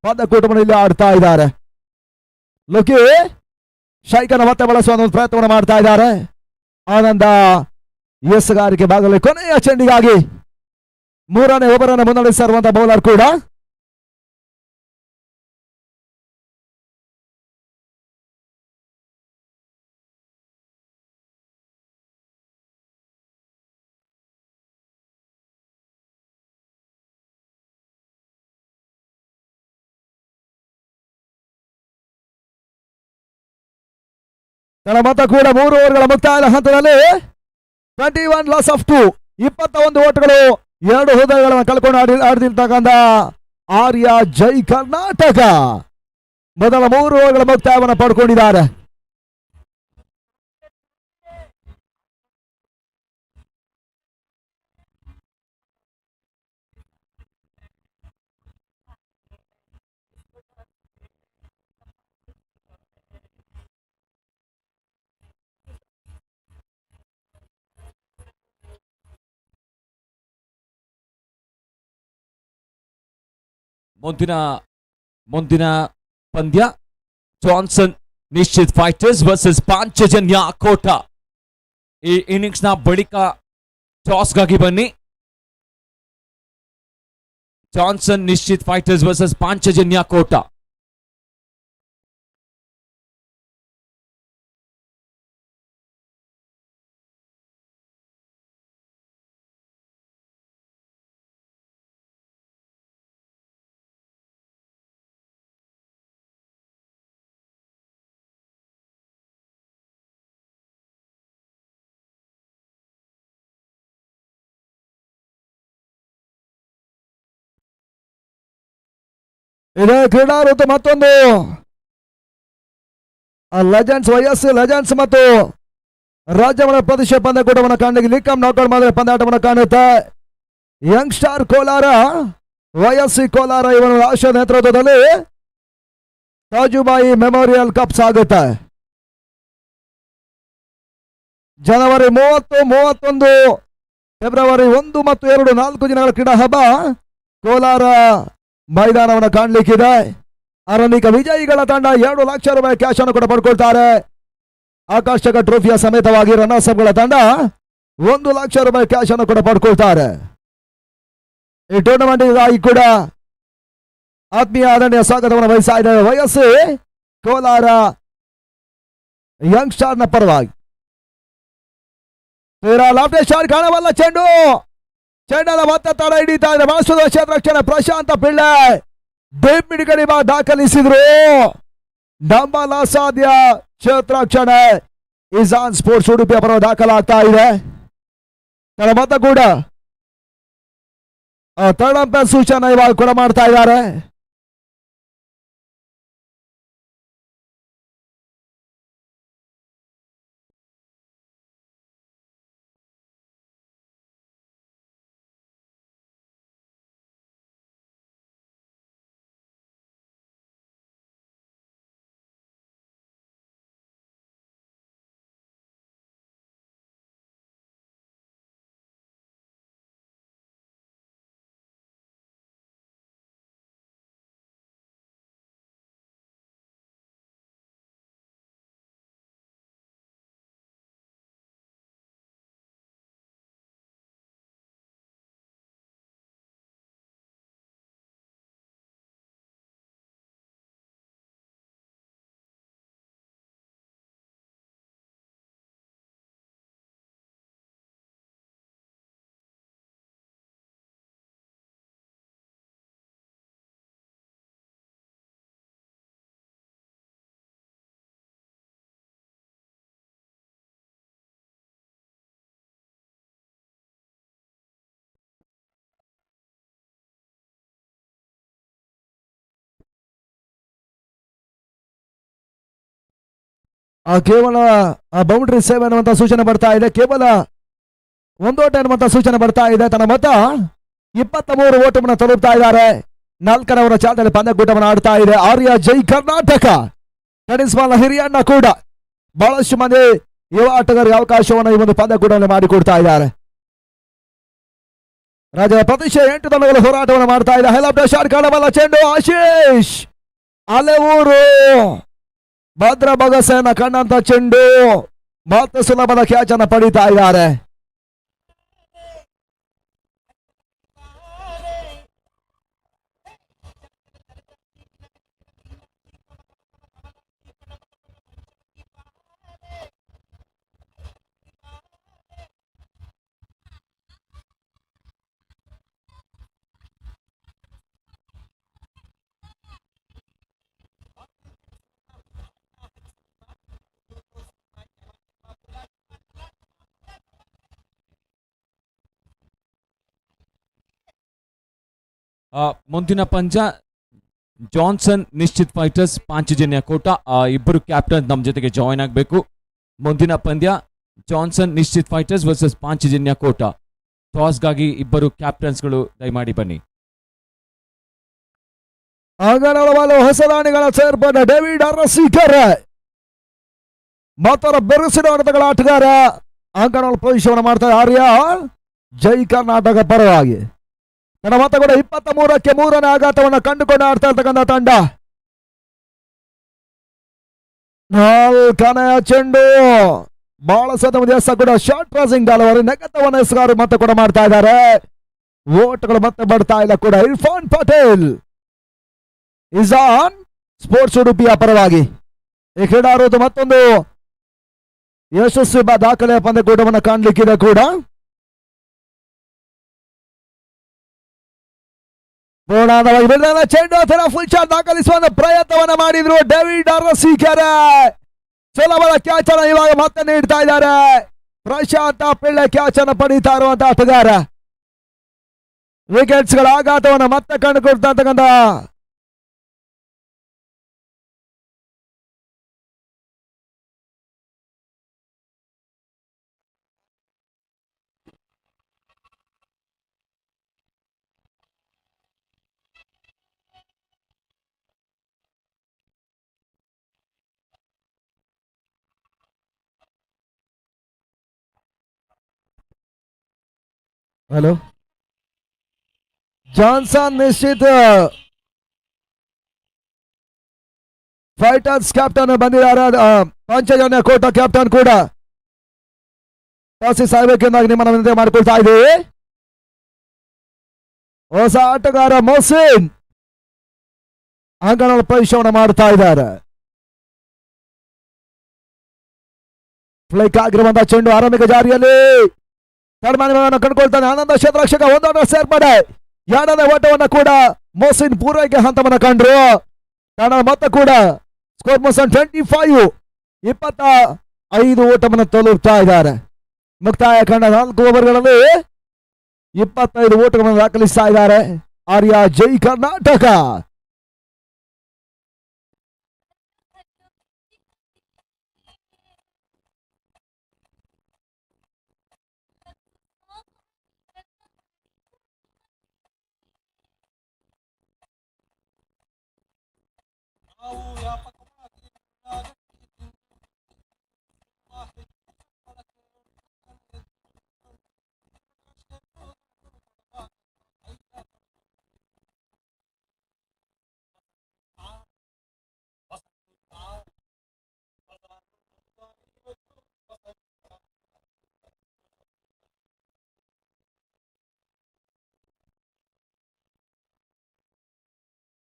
ಪಂದ್ಯಕೂಟವನ್ನು ಇಲ್ಲಿ ಆಡ್ತಾ ಇದ್ದಾರೆ. ಲೋಕಿ ಶೈಕನ ಮತ್ತೆ ಬಳಸುವ ಒಂದು ಪ್ರಯತ್ನವನ್ನು ಮಾಡ್ತಾ ಇದ್ದಾರೆ. ಆನಂದ ಎಸ್ಗಾರಿಕೆ ಭಾಗದಲ್ಲಿ ಕೊನೆಯ ಚೆಂಡಿಗಾಗಿ 3ನೇ ಓವರನ್ನು ಮುನ್ನಡೆಸಿರುವಂತಹ ಬೌಲರ್ ಕೂಡ. ಮತ ಕೂಡ 3 ಓವರ್ಗಳ ಮುಕ್ತಾಯದ ಹಂತದಲ್ಲಿ 21 ಲಾಸ್ ಆಫ್ 2 21 ಓಟಗಳು 2 ಹೃದಯಗಳನ್ನು ಕಳ್ಕೊಂಡು ಆಡಿರ್ತಕ್ಕಂಥ ಆರ್ಯ ಜೈ ಕರ್ನಾಟಕ ಮೊದಲ 3 ಓವರ್ಗಳ ಮುಕ್ತಾಯವನ್ನು ಪಡ್ಕೊಂಡಿದ್ದಾರೆ. ಮುಂದಿನ ಪಂದ್ಯ Johnson Nishchit fighters versus Panchajanya ಕೋಟ. ಈ ಇನ್ನಿಂಗ್ಸ್ ನ ಬಳಿಕ ಟಾಸ್ಗಾಗಿ ಬನ್ನಿ. Johnson Nishchit fighters versus Panchajanya ಕೋಟ. ಇದೇ ಕ್ರೀಡಾ ಋತು ಮತ್ತೊಂದು ಲೆಜೆಂಡ್ಸ್ ವಯಸ್ಸು ಲೆಜೆಂಡ್ಸ್ ಮತ್ತು ರಾಜ್ಯಮಟ್ಟ ಪ್ರದೇಶ ಪಂದ್ಯಕೂಟವನ್ನು ಕಾಣಲಿಕ್ಕೆ ಲಿಕಮ್ ನಾಕೌಟ್ ಮಾದರಿ ಪಂದ್ಯಾಟವನ್ನು ಕಾಣುತ್ತೆ. ಯಂಗ್ ಸ್ಟಾರ್ ಕೋಲಾರ ವಯಸ್ಸಿ ಕೋಲಾರ ಇವರ ರಾಷ್ಟ್ರ ನೇತೃತ್ವದಲ್ಲಿ ತಾಜುಬಾಯಿ ಮೆಮೋರಿಯಲ್ ಕಪ್ ಸಾಗುತ್ತೆ. ಜನವರಿ 30, 31, ಫೆಬ್ರವರಿ 1 ಮತ್ತು 2 4 ದಿನಗಳ ಕ್ರೀಡಾ ಹಬ್ಬ ಕೋಲಾರ ಮೈದಾನವನ್ನು ಕಾಣಲಿಕ್ಕಿದೆ. ಆರಂಭಿಕ ವಿಜಯಿಗಳ ತಂಡ 2 ಲಕ್ಷ ರೂಪಾಯಿ ಕ್ಯಾಶ್ ಅನ್ನು ಕೂಡ ಪಡ್ಕೊಳ್ತಾರೆ. ಆಕರ್ಷಕ ಟ್ರೋಫಿಯ ಸಮೇತವಾಗಿ ರನ್ನರ್ಸ್ ಅಪ್ಗಳ ತಂಡ 1 ಲಕ್ಷ ರೂಪಾಯಿ ಕ್ಯಾಶ್ ಅನ್ನು ಕೂಡ ಪಡ್ಕೊಳ್ತಾರೆ. ಈ ಟೂರ್ನಮೆಂಟ್ ಗಾಗಿ ಕೂಡ ಆತ್ಮೀಯ ಆದರಣೀಯ ಸ್ವಾಗತವನ್ನು ವಹಿಸ್ತಾ ಇದ್ದಾರೆ ವಯಸ್ಸು ಕೋಲಾರ ಯಂಗ್ ಸ್ಟಾರ್ ನ ಪರವಾಗಿ. ಶಾಟ್ ಕಾಣಬಲ್ಲ ಚೆಂಡನ ಮತ್ತೆ ತಡ ಹಿಡಿತಾ ಇದೆ. ಮಾಸ್ಟರ್ ಕ್ಷೇತ್ರಕ್ಷಣ ಪ್ರಶಾಂತ ಪಿಳ್ಳೆ ಬೇಬಿಡಿಗಡಿ ದಾಖಲಿಸಿದ್ರು. ಡಂಬಲ ಸಾಧ್ಯ ಕ್ಷೇತ್ರಕ್ಷಣ ಇಜಾನ್ ಸ್ಪೋರ್ಟ್ಸ್ ಉಡುಪಿಯ ಪರ ದಾಖಲಾಗ್ತಾ ಇದೆ. ಮತ್ತೆ ಕೂಡ ಥರ್ಡ್ ಅಂಪೈರ್ ಸೂಚನೆ ಇವಾಗ ಕೂಡ ಮಾಡ್ತಾ ಇದ್ದಾರೆ. ಕೇವಲ ಬೌಂಡ್ರಿ ಸೇವ್ ಅನ್ನುವಂತ ಸೂಚನೆ ಬರ್ತಾ ಇದೆ. ಕೇವಲ 1 ಓಟ ಅನ್ನುವಂತ ಸೂಚನೆ ಬರ್ತಾ ಇದೆ. ತನ್ನ ಮತ 23 ಓಟವನ್ನು ತಲುಪ್ತಾ ಇದ್ದಾರೆ. 4ರವರ ಚಾಟಲ್ಲಿ ಪಂದ್ಯಕೂಟವನ್ನು ಆಡ್ತಾ ಇದೆ. ಆರ್ಯ ಜೈ ಕರ್ನಾಟಕ ಟೆನಿಸ್ ಬಾಲ್ ಹಿರಿಯಣ್ಣ ಕೂಡ ಬಹಳಷ್ಟು ಮಂದಿ ಯುವ ಆಟಗಾರರಿಗೆ ಅವಕಾಶವನ್ನು ಈ ಒಂದು ಪಂದ್ಯಕೂಟವನ್ನು ಮಾಡಿಕೊಡ್ತಾ ಇದ್ದಾರೆ. ರಾಜ್ಯದ ಪ್ರದೇಶ 8 ತಂಡಗಳು ಹೋರಾಟವನ್ನು ಮಾಡ್ತಾ ಇದೆ. ಹೆಲಪ್ ಶಾಟ್ ಕಾಣಬಲ್ಲ ಚೆಂಡು ಆಶೀಶ್ ಅಲೆವೂರು ಭದ್ರ ಬಗಸೆಯನ್ನ ಕಂಡಂತ ಚೆಂಡು ಮತ್ತೆ ಸುಲಭದ ಕ್ಯಾಚ್ ಅನ್ನು ಪಡೀತಾ ಇದ್ದಾರೆ. ಮುಂದಿನ ಪಂದ್ಯ ಜಾನ್ಸನ್ ನಿಶ್ಚಿತ್ ಫೈಟರ್ಸ್ ಪಾಂಚಜನ್ಯ ಕೋಟ. ಇಬ್ಬರು ಕ್ಯಾಪ್ಟನ್ ನಮ್ಮ ಜೊತೆಗೆ ಜಾಯಿನ್ ಆಗಬೇಕು. ಮುಂದಿನ ಪಂದ್ಯ Johnson Nishchit fighters versus Panchajanya ಕೋಟ. ಟಾಸ್ಗಾಗಿ ಇಬ್ಬರು ಕ್ಯಾಪ್ಟನ್ಸ್ಗಳು ದಯಮಾಡಿ ಬನ್ನಿ. ಅಂಗನವಾಲು ಹೊಸದಾಣಿಗಳ ಸೇರ್ಪಡ ಡೇವಿಡ್ ಅರಸೀಕರ್ ಮಾತ್ರ ಬೆರಸಿನ ಆಟಗಳ ಆಟಗಾರ ಅಂಗನವಾಲು ಪ್ರವೇಶವನ್ನು ಮಾಡ್ತಾರೆ. ಆರ್ಯ ಜೈ ಕರ್ನಾಟಕ ಪರವಾಗಿ ತನ್ನ ಮತ ಕೂಡ 23ಕ್ಕೆ 3ನೇ ಆಘಾತವನ್ನು ಕಂಡುಕೊಂಡು ಆಡ್ತಾ ಇರ್ತಕ್ಕಂಥ ತಂಡ. 4ನೇ ಚೆಂಡು ಬಹಳ ಸತ ಕೂಡ ಶಾರ್ಟ್ ಕ್ರಾಸಿಂಗ್ ಬಾಲ್ ಅವರು ನೆಗೆತವನ್ನು ಎಸಗಾರು ಮತ್ತೆ ಕೂಡ ಮಾಡ್ತಾ ಇದ್ದಾರೆ. ಓಟ್ಗಳು ಮತ್ತೆ ಬರ್ತಾ ಇಲ್ಲ ಕೂಡ. ಇರ್ಫಾನ್ ಪಟೇಲ್ ಇಜಾನ್ ಸ್ಪೋರ್ಟ್ಸ್ ಉಡುಪಿಯ ಪರವಾಗಿ ಈ ಕ್ರೀಡಾಋತು ಮತ್ತೊಂದು ಯಶಸ್ವಿ ದಾಖಲೆಯ ಪಂದ್ಯಕೂಟವನ್ನು ಕಾಣಲಿಕ್ಕಿದೆ ಕೂಡ. ಚೆಂಡು ತರ ಫುಲ್ ಶಾಟ್ ದಾಖಲಿಸುವ ಪ್ರಯತ್ನವನ್ನ ಮಾಡಿದ್ರು ಡೇವಿಡ್ ಅರಸೀಕರ್. ಸುಲಭದ ಕ್ಯಾಚ್ ಅನ್ನು ಇವಾಗ ಮತ್ತೆ ನೀಡ್ತಾ ಇದ್ದಾರೆ. ಪ್ರಶಾಂತ ಪಿಳ್ಳೆ ಕ್ಯಾಚ್ ಅನ್ನು ಪಡೀತಾ ಇರುವಂತಹ ಆಟಗಾರ. ವಿಕೆಟ್ಸ್ ಗಳ ಆಘಾತವನ್ನು ಮತ್ತೆ ಕಂಡುಕೊಳ್ತಾ ಇರ್ತಕ್ಕಂಥ hello Johnson Nishchit fighters captain ಬಂದಿದ್ದಾರೆ. ಪಂಚಜನ್ಯ ಕೋಟ ಕ್ಯಾಪ್ಟನ್ ಕೂಡ ಟಾಸಿ ಸಾಯ್ಬೇಕೆಂದಾಗಿ ನಿಮ್ಮನ್ನು ವಿನಂತಿ ಮಾಡಿಕೊಳ್ತಾ ಇದ್ದೀವಿ. ಹೊಸ ಆಟಗಾರ ಮೊಹಸಿನ್ ಅಂಗಣ ಪ್ರವೇಶವನ್ನು ಮಾಡ್ತಾ ಇದ್ದಾರೆ. ಫ್ಲೈಕ್ ಆಗಿರುವಂತಹ ಚೆಂಡು ಆರಂಭಿಕ ಜಾರಿಯಲ್ಲಿ ತಡಮಾನವನ್ನು ಕಂಡುಕೊಳ್ತಾನೆ. ಆನಂದ ಕ್ಷೇತ್ರರಕ್ಷಕ ಒಂದೋಟ ಸೇರ್ಪಡೆ. ಎರಡನೇ ಓಟವನ್ನು ಕೂಡ ಮೊಹಸಿನ್ ಪೂರೈಕೆ ಹಂತವನ್ನು ಕಂಡ್ರು. ತಂಡದ ಮೊತ್ತ ಕೂಡ ಸ್ಕೋರ್ ಮೊಹಸಿನ್ 25 ಓಟವನ್ನು ತಲುಪ್ತಾ ಇದ್ದಾರೆ. ಮುಕ್ತಾಯ ಕಂಡ 4 ಓವರ್ಗಳಲ್ಲಿ 25 ಓಟಗಳನ್ನು ದಾಖಲಿಸ್ತಾ ಇದ್ದಾರೆ Arya Jai Karnataka.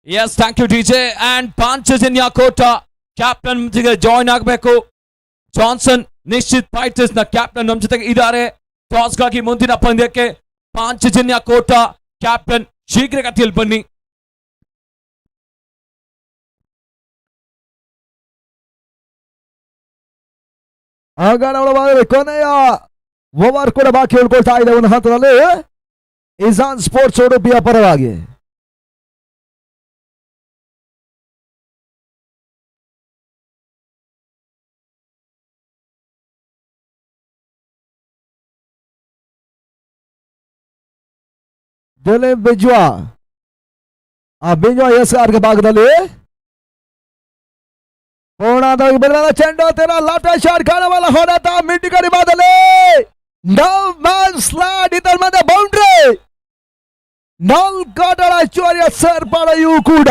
Yes, thank you DJ. And Panchajanya Kota captain join ಆಗಬೇಕು. ಜಾನ್ಸನ್ ನಿಶ್ಚಿತ್ ಫೈಟರ್ಸ್ ನ ಕ್ಯಾಪ್ಟನ್ ನಮ್ಮ ಜೊತೆಗೆ ಇದ್ದಾರೆ. ಟಾಸ್ ಗಾಗಿ ಮುಂದಿನ ಪಂದ್ಯಕ್ಕೆ ಪಾಂಚಜನ್ಯ ಕೋಟ ಕ್ಯಾಪ್ಟನ್ ಶೀಘ್ರಗತಿಯಲ್ಲಿ ಬನ್ನಿ. ಕೊನೆಯ ಓವರ್ ಕೂಡ ಬಾಕಿ ಉಳ್ಕೊಳ್ತಾ ಇದೆ ಒಂದು ಹಂತದಲ್ಲಿ. ಇಜಾನ್ ಸ್ಪೋರ್ಟ್ಸ್ ಉಡುಪಿಯ ಪರವಾಗಿ ದಿಲೀಪ್ ಬಿಜ್ವಾ. ಆ ಬಿಜ್ವಾ ಎಸ್ಆರ್ಗೆ ಭಾಗದಲ್ಲಿ ಪೂರ್ಣಾದಾಗಿ ಬೆಳೆದ ಚೆಂಡು ತೀರ ಲಾಟ ಶಾಟ್ ಕಾಣಬಲ್ಲ ಹೊಡೆತ ಮಿಡ್ಡಿ ಗಡಿ ಭಾಗದಲ್ಲಿ ನೋ ಮ್ಯಾನ್ ಸ್ಲಾಡ್ ಇದರ ಮಧ್ಯೆ ಬೌಂಡ್ರಿ 4 ಆಟಗಳ ಹೆಚ್ಚುವರಿಯ ಸೇರ್ಪಡೆಯೂ ಕೂಡ.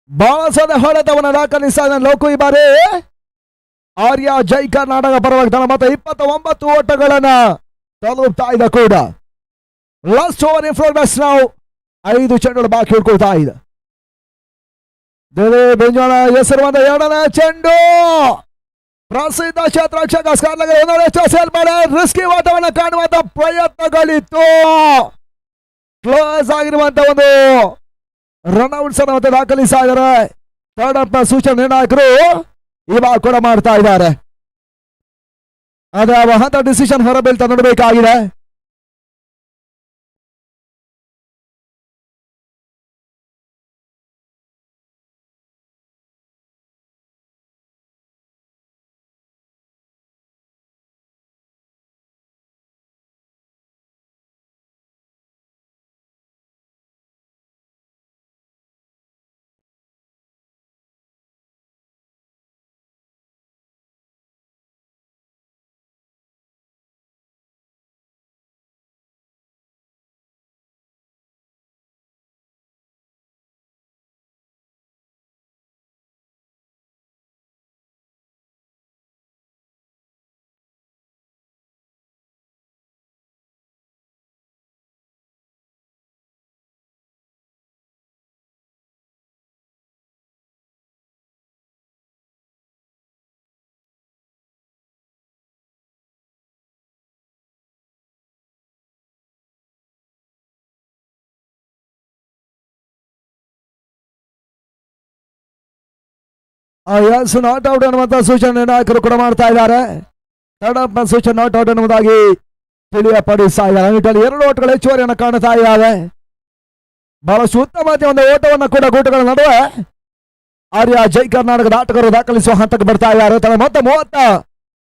ಬಾಳಸದ ಹೊಡೆತವನ್ನು ದಾಖಲಿಸ್ತಾ ಲೋಕು ಈ ಬಾರಿ ಆರ್ಯ ಜೈ ಕರ್ನಾಟಕ ಪರವಾಗಿ ತನ್ನ ಮತ್ತೆ 29 ಓಟಗಳನ್ನ ತಲುಪ್ತಾ ಇದೆ ಕೂಡ. ಲಾಸ್ಟ್ ಓವರ್ ಇನ್ ಪ್ರೋಗ್ರೆಸ್ ನಾವು 5 ಚೆಂಡುಗಳು ಬಾಕಿ ಉಳ್ಕೊಳ್ತಾ ಇದೆ. ಬೆಂಜೋಳ ಹೆಸರುವಂತ ಎರಡನೇ ಚೆಂಡು ಪ್ರಸಿದ್ಧ ಕ್ಷೇತ್ರರಕ್ಷಕ ಸ್ಕಾರ್ಲಗೆ ಸೇರ್ಪಡೆ. ರಿಸ್ಕಿ ಓಟವನ್ನು ಕಾಣುವಂತ ಪ್ರಯತ್ನಗಳಿತ್ತು. ಕ್ಲೋಸ್ ಆಗಿರುವಂತ ಒಂದು ರನ್ಔಟ್ಸ್ ಅನ್ನು ಮತ್ತೆ ದಾಖಲಿಸ್ತಾ ಇದ್ದಾರೆ. ಥರ್ಡ್ ಅಂಪ ಸೂಚನೆ ನಿರ್ಣಾಯಕರು ಇವಾಗ ಕೂಡ ಮಾಡ್ತಾ ಇದ್ದಾರೆ. ಆದ್ರೆ ಹಂತ ಡಿಸಿಷನ್ ಹೊರಬೀಳ್ತಾ ನೋಡಬೇಕಾಗಿದೆ. ಎಸ್ ನಾಟ್ ಔಟ್ ಅನ್ನುವಂತ ಸೂಚನೆ ನಿರ್ಣಾಯಕರು ಕೂಡ ಮಾಡ್ತಾ ಇದ್ದಾರೆ. ಥರ್ಡ್ ಸೂಚನೆ ನಾಟ್ ಔಟ್ ಅನ್ನುವುದಾಗಿ ತಿಳಿಯಪಡಿಸ್ತಾ ಇದ್ದಾರೆ. ನಿಟ್ಟಲ್ಲಿ 2 ಓಟಗಳ ಹೆಚ್ಚುವರಿಯನ್ನು ಕಾಣ್ತಾ ಇದ್ದಾರೆ. ಬಹಳಷ್ಟು ಉತ್ತಮವಾದ ಒಂದು ಓಟವನ್ನು ಕೂಡ ಗೂಟಗಳ ನಡುವೆ ಆರ್ಯ ಜೈ ಕರ್ನಾಟಕದ ಆಟಗಾರರು ದಾಖಲಿಸುವ ಹಂತಕ್ಕೆ ಬರ್ತಾ ಇದ್ದಾರೆ. ತನ್ನ ಮೊತ್ತ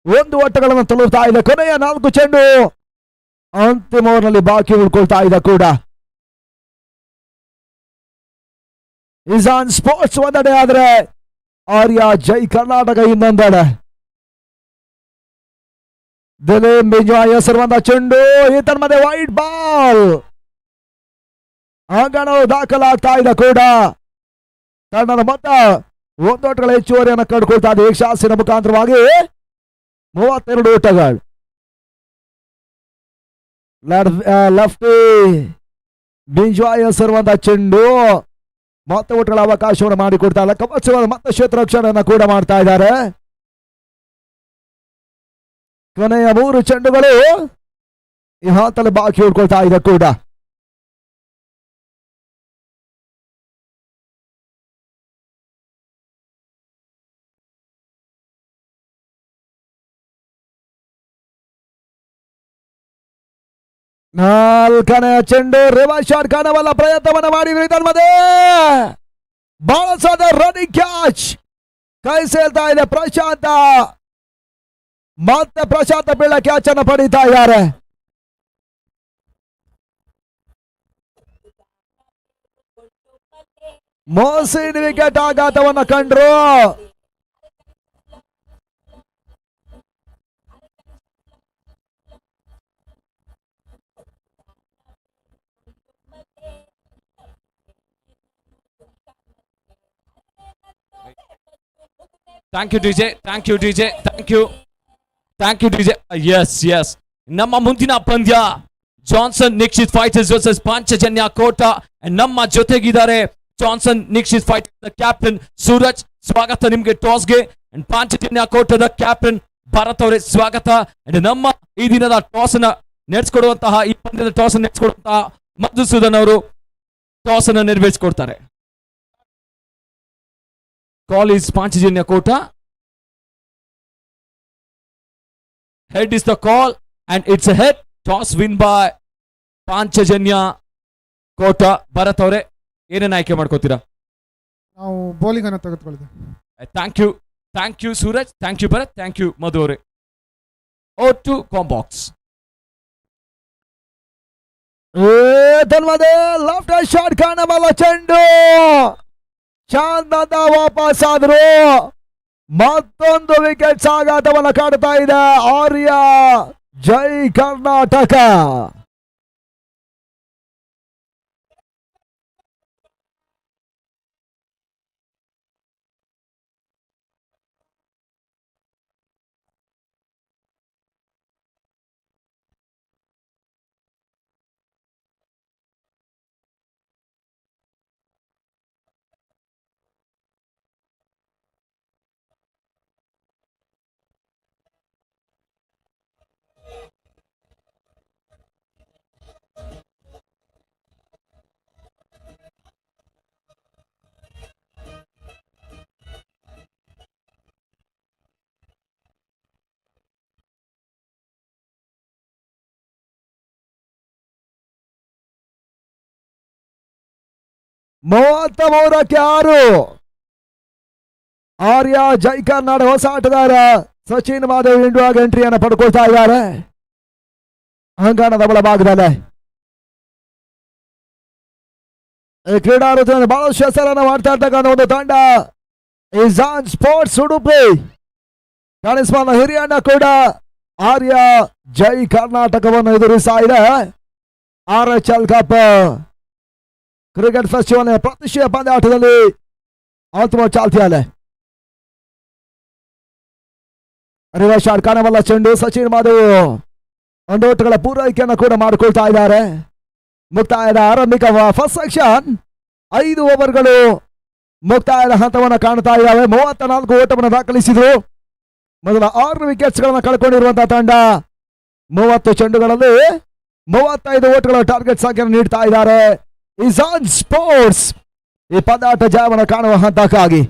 31 ಓಟಗಳನ್ನು ತಲುಪ್ತಾ ಇದೆ. ಕೊನೆಯ 4 ಚೆಂಡು ಅಂತಿಮ ಓವರ್ನಲ್ಲಿ ಬಾಕಿ ಉಳ್ಕೊಳ್ತಾ ಇದೆ ಕೂಡ. ಇಸಾನ್ ಸ್ಪೋರ್ಟ್ಸ್ ಒಂದೆಡೆ ಆದ್ರೆ ಆರ್ಯ ಜೈ ಕರ್ನಾಟಕ ಇನ್ನೊಂದೆಡೆ. ದಿಲೀಪ್ ಬಿಂಜಾಯ್ ಹೆಸರುವಂತ ಚೆಂಡು ಈತನ ಮಧ್ಯೆ ವೈಟ್ ಬಾಲ್ ಅಂಗಣ ದಾಖಲಾಗ್ತಾ ಇದೆ ಕೂಡ. ತಂಡದ ಮೊತ್ತ ಒಂದೊಟ್ಟುಗಳ ಹೆಚ್ಚುವರಿಯನ್ನು ಕಂಡುಕೊಳ್ತಾ ಇದೆ ಏಕಶಾಸ್ತ್ರಿನ ಮುಖಾಂತರವಾಗಿ 32 ಓಟಗಳು. ಲೆಫ್ಟಿ ಬಿಂಜಾಯ್ ಹೆಸರುವಂತ ಚೆಂಡು ಮತ್ತೆ ಓಟಗಳ ಅವಕಾಶವನ್ನು ಮಾಡಿಕೊಡ್ತಾ ಇಲ್ಲ. ಕಮರ್ಷಿಯಲ್ ಮತ್ತೆ ಕ್ಷೇತ್ರ ರಕ್ಷಣೆಯನ್ನು ಕೂಡ ಮಾಡ್ತಾ ಇದ್ದಾರೆ. ಕೊನೆಯ 3 ಚೆಂಡುಗಳು ಈ ಹಂತದಲ್ಲಿ ಬಾಕಿ ಉಳ್ಕೊಳ್ತಾ ಇದೆ ಕೂಡ. ನಾಲ್ಕನೆಯ ಚೆಂಡು ರಿವರ್ಸ್ ಶಾಟ್ ಕಾಣವಲ್ಲ ಪ್ರಯತ್ನವನ್ನು ಮಾಡಿದ್ರು. ಇದನ್ಮದೆ ಬಾಳಸಾದ ರನ್ನಿಂಗ್ ಕ್ಯಾಚ್ ಕೈ ಸೇಲ್ತಾ ಇದೆ ಪ್ರಶಾಂತ. ಮತ್ತೆ ಪ್ರಶಾಂತ ಬೀಳ ಕ್ಯಾಚ್ ಅನ್ನು ಪಡೀತಾ ಇದ್ದಾರೆ. ಮೋಸಿನ್ ವಿಕೆಟ್ ಆಘಾತವನ್ನು ಕಂಡ್ರು. Thank you DJ, thank you DJ, thank you, thank you DJ. Yes ನಮ್ಮ ಮುಂದಿನ ಪಂದ್ಯ Johnson Nikshit fighters versus Panchajanya Kota. ನಮ್ಮ ಜೊತೆಗಿದ್ದಾರೆ Johnson Nikshit fighters captain Suraj, ಸ್ವಾಗತ ನಿಮ್ಗೆ ಟಾಸ್ಗೆ. ಪಾಂಚಜನ್ಯ ಕೋಟದ ಕ್ಯಾಪ್ಟನ್ ಭರತ್ ಅವರೇ ಸ್ವಾಗತ. ನಮ್ಮ ಈ ದಿನದ ಟಾಸ್ ಅನ್ನ ನಡೆಸಿಕೊಡುವಂತಹ ಈ ಪಂದ್ಯದ ಟಾಸ್ ನಡೆಸಿಕೊಡುವಂತಹ ಮಧುಸೂದನ್ ಅವರು ಟಾಸ್ ಅನ್ನು ನಿರ್ವಹಿಸಿಕೊಡ್ತಾರೆ. Call is Panchajanya Kota. Head is the call and it's a head. Toss win by Panchajanya Kota. Bharat ಅವರೇ ಏನೇನು ಆಯ್ಕೆ ಮಾಡ್ಕೋತೀರಾ? ನಾವು ಬೌಲಿಂಗ್ ಅನ್ನು ತೆಗೆದುಕೊಳ್ಳಿದೆ. Thank you Suraj, thank you Bharat, thank you Madhu ಅವರೇ. O2 ಕಾಂಬಾಕ್ಸ್. ಲೆಫ್ಟ್ ಶಾಟ್ ಕಾಣಬಲ್ಲ ಚೆಂಡು ಶಾಂತ ವಾಪಸ್ ಆದ್ರು. ಮತ್ತೊಂದು ವಿಕೆಟ್ ಆಘಾತವನ್ನು ಕಾಡ್ತಾ ಇದೆ ಆರ್ಯ ಜೈ ಕರ್ನಾಟಕ. ಮೂವತ್ತ 6 ಆರ್ಯ ಜೈ ಕರ್ನಾಟಕ ಹೊಸ ಆಟಗಾರ ಸಚಿನ್ ಮಾಧವ್ ಇಂಡಿಯಾಗೆ ಎಂಟ್ರಿಯನ್ನು ಪಡ್ಕೊಳ್ತಾ ಇದ್ದಾರೆ. ಅಂಗಣದ ಬಲಭಾಗದಲ್ಲಿ ಕ್ರೀಡಾ ಋತುವಿನಲ್ಲಿ ಬಹಳಷ್ಟು ಹೆಸರನ್ನು ಮಾಡ್ತಾ ಇರ್ತಕ್ಕಂಥ ಒಂದು ತಂಡ ಇಸಾನ್ ಸ್ಪೋರ್ಟ್ಸ್ ಉಡುಪಿ. ಕಾಣಿಸ್ಮಾನ ಹಿರಿಯಣ್ಣ ಕೂಡ ಆರ್ಯ ಜೈ ಕರ್ನಾಟಕವನ್ನು ಎದುರಿಸ್ತಾ ಇದೆ. RHL ಕಪ್ ಕ್ರಿಕೆಟ್ ಫೆಸ್ಟಿವಲ್ ಪ್ರತಿಷ್ಠೆಯ ಪಂದ್ಯಾಟದಲ್ಲಿ ಅಂತಿಮ ಚಾಲ್ತಿಯಲ್ಲೇ ರಿವರ್ಸ್ ಶಾಟ್ ಕಾಣವಲ್ಲ ಚೆಂಡು ಸಚಿನ್ ಮಾಧವ್ ಒಂದೋಟಗಳ ಪೂರೈಕೆಯನ್ನು ಕೂಡ ಮಾಡಿಕೊಳ್ತಾ ಇದ್ದಾರೆ. ಮುಕ್ತಾಯದ ಆರಂಭಿಕ ಫಸ್ಟ್ ಸೆಕ್ಷನ್ 5 ಓವರ್ಗಳು ಮುಕ್ತಾಯದ ಹಂತವನ್ನು ಕಾಣ್ತಾ ಇದ್ದಾವೆ. 34 ಓಟವನ್ನು ದಾಖಲಿಸಿದ್ರು. ಮೊದಲ 6 ವಿಕೆಟ್ಸ್ ಗಳನ್ನು ಕಳ್ಕೊಂಡಿರುವಂತಹ ತಂಡ 30 ಚೆಂಡುಗಳಲ್ಲಿ 35 ಓಟಗಳ ಟಾರ್ಗೆಟ್ ಸಂಖ್ಯೆಯನ್ನು ನೀಡ್ತಾ ಇದ್ದಾರೆ. ಇಸಾನ್ ಸ್ಪೋರ್ಟ್ಸ್ ಈ ಪಂದ್ಯಾಟ ಜಯವನ್ನು ಕಾಣುವ ಹಂತಕ್ಕಾಗಿ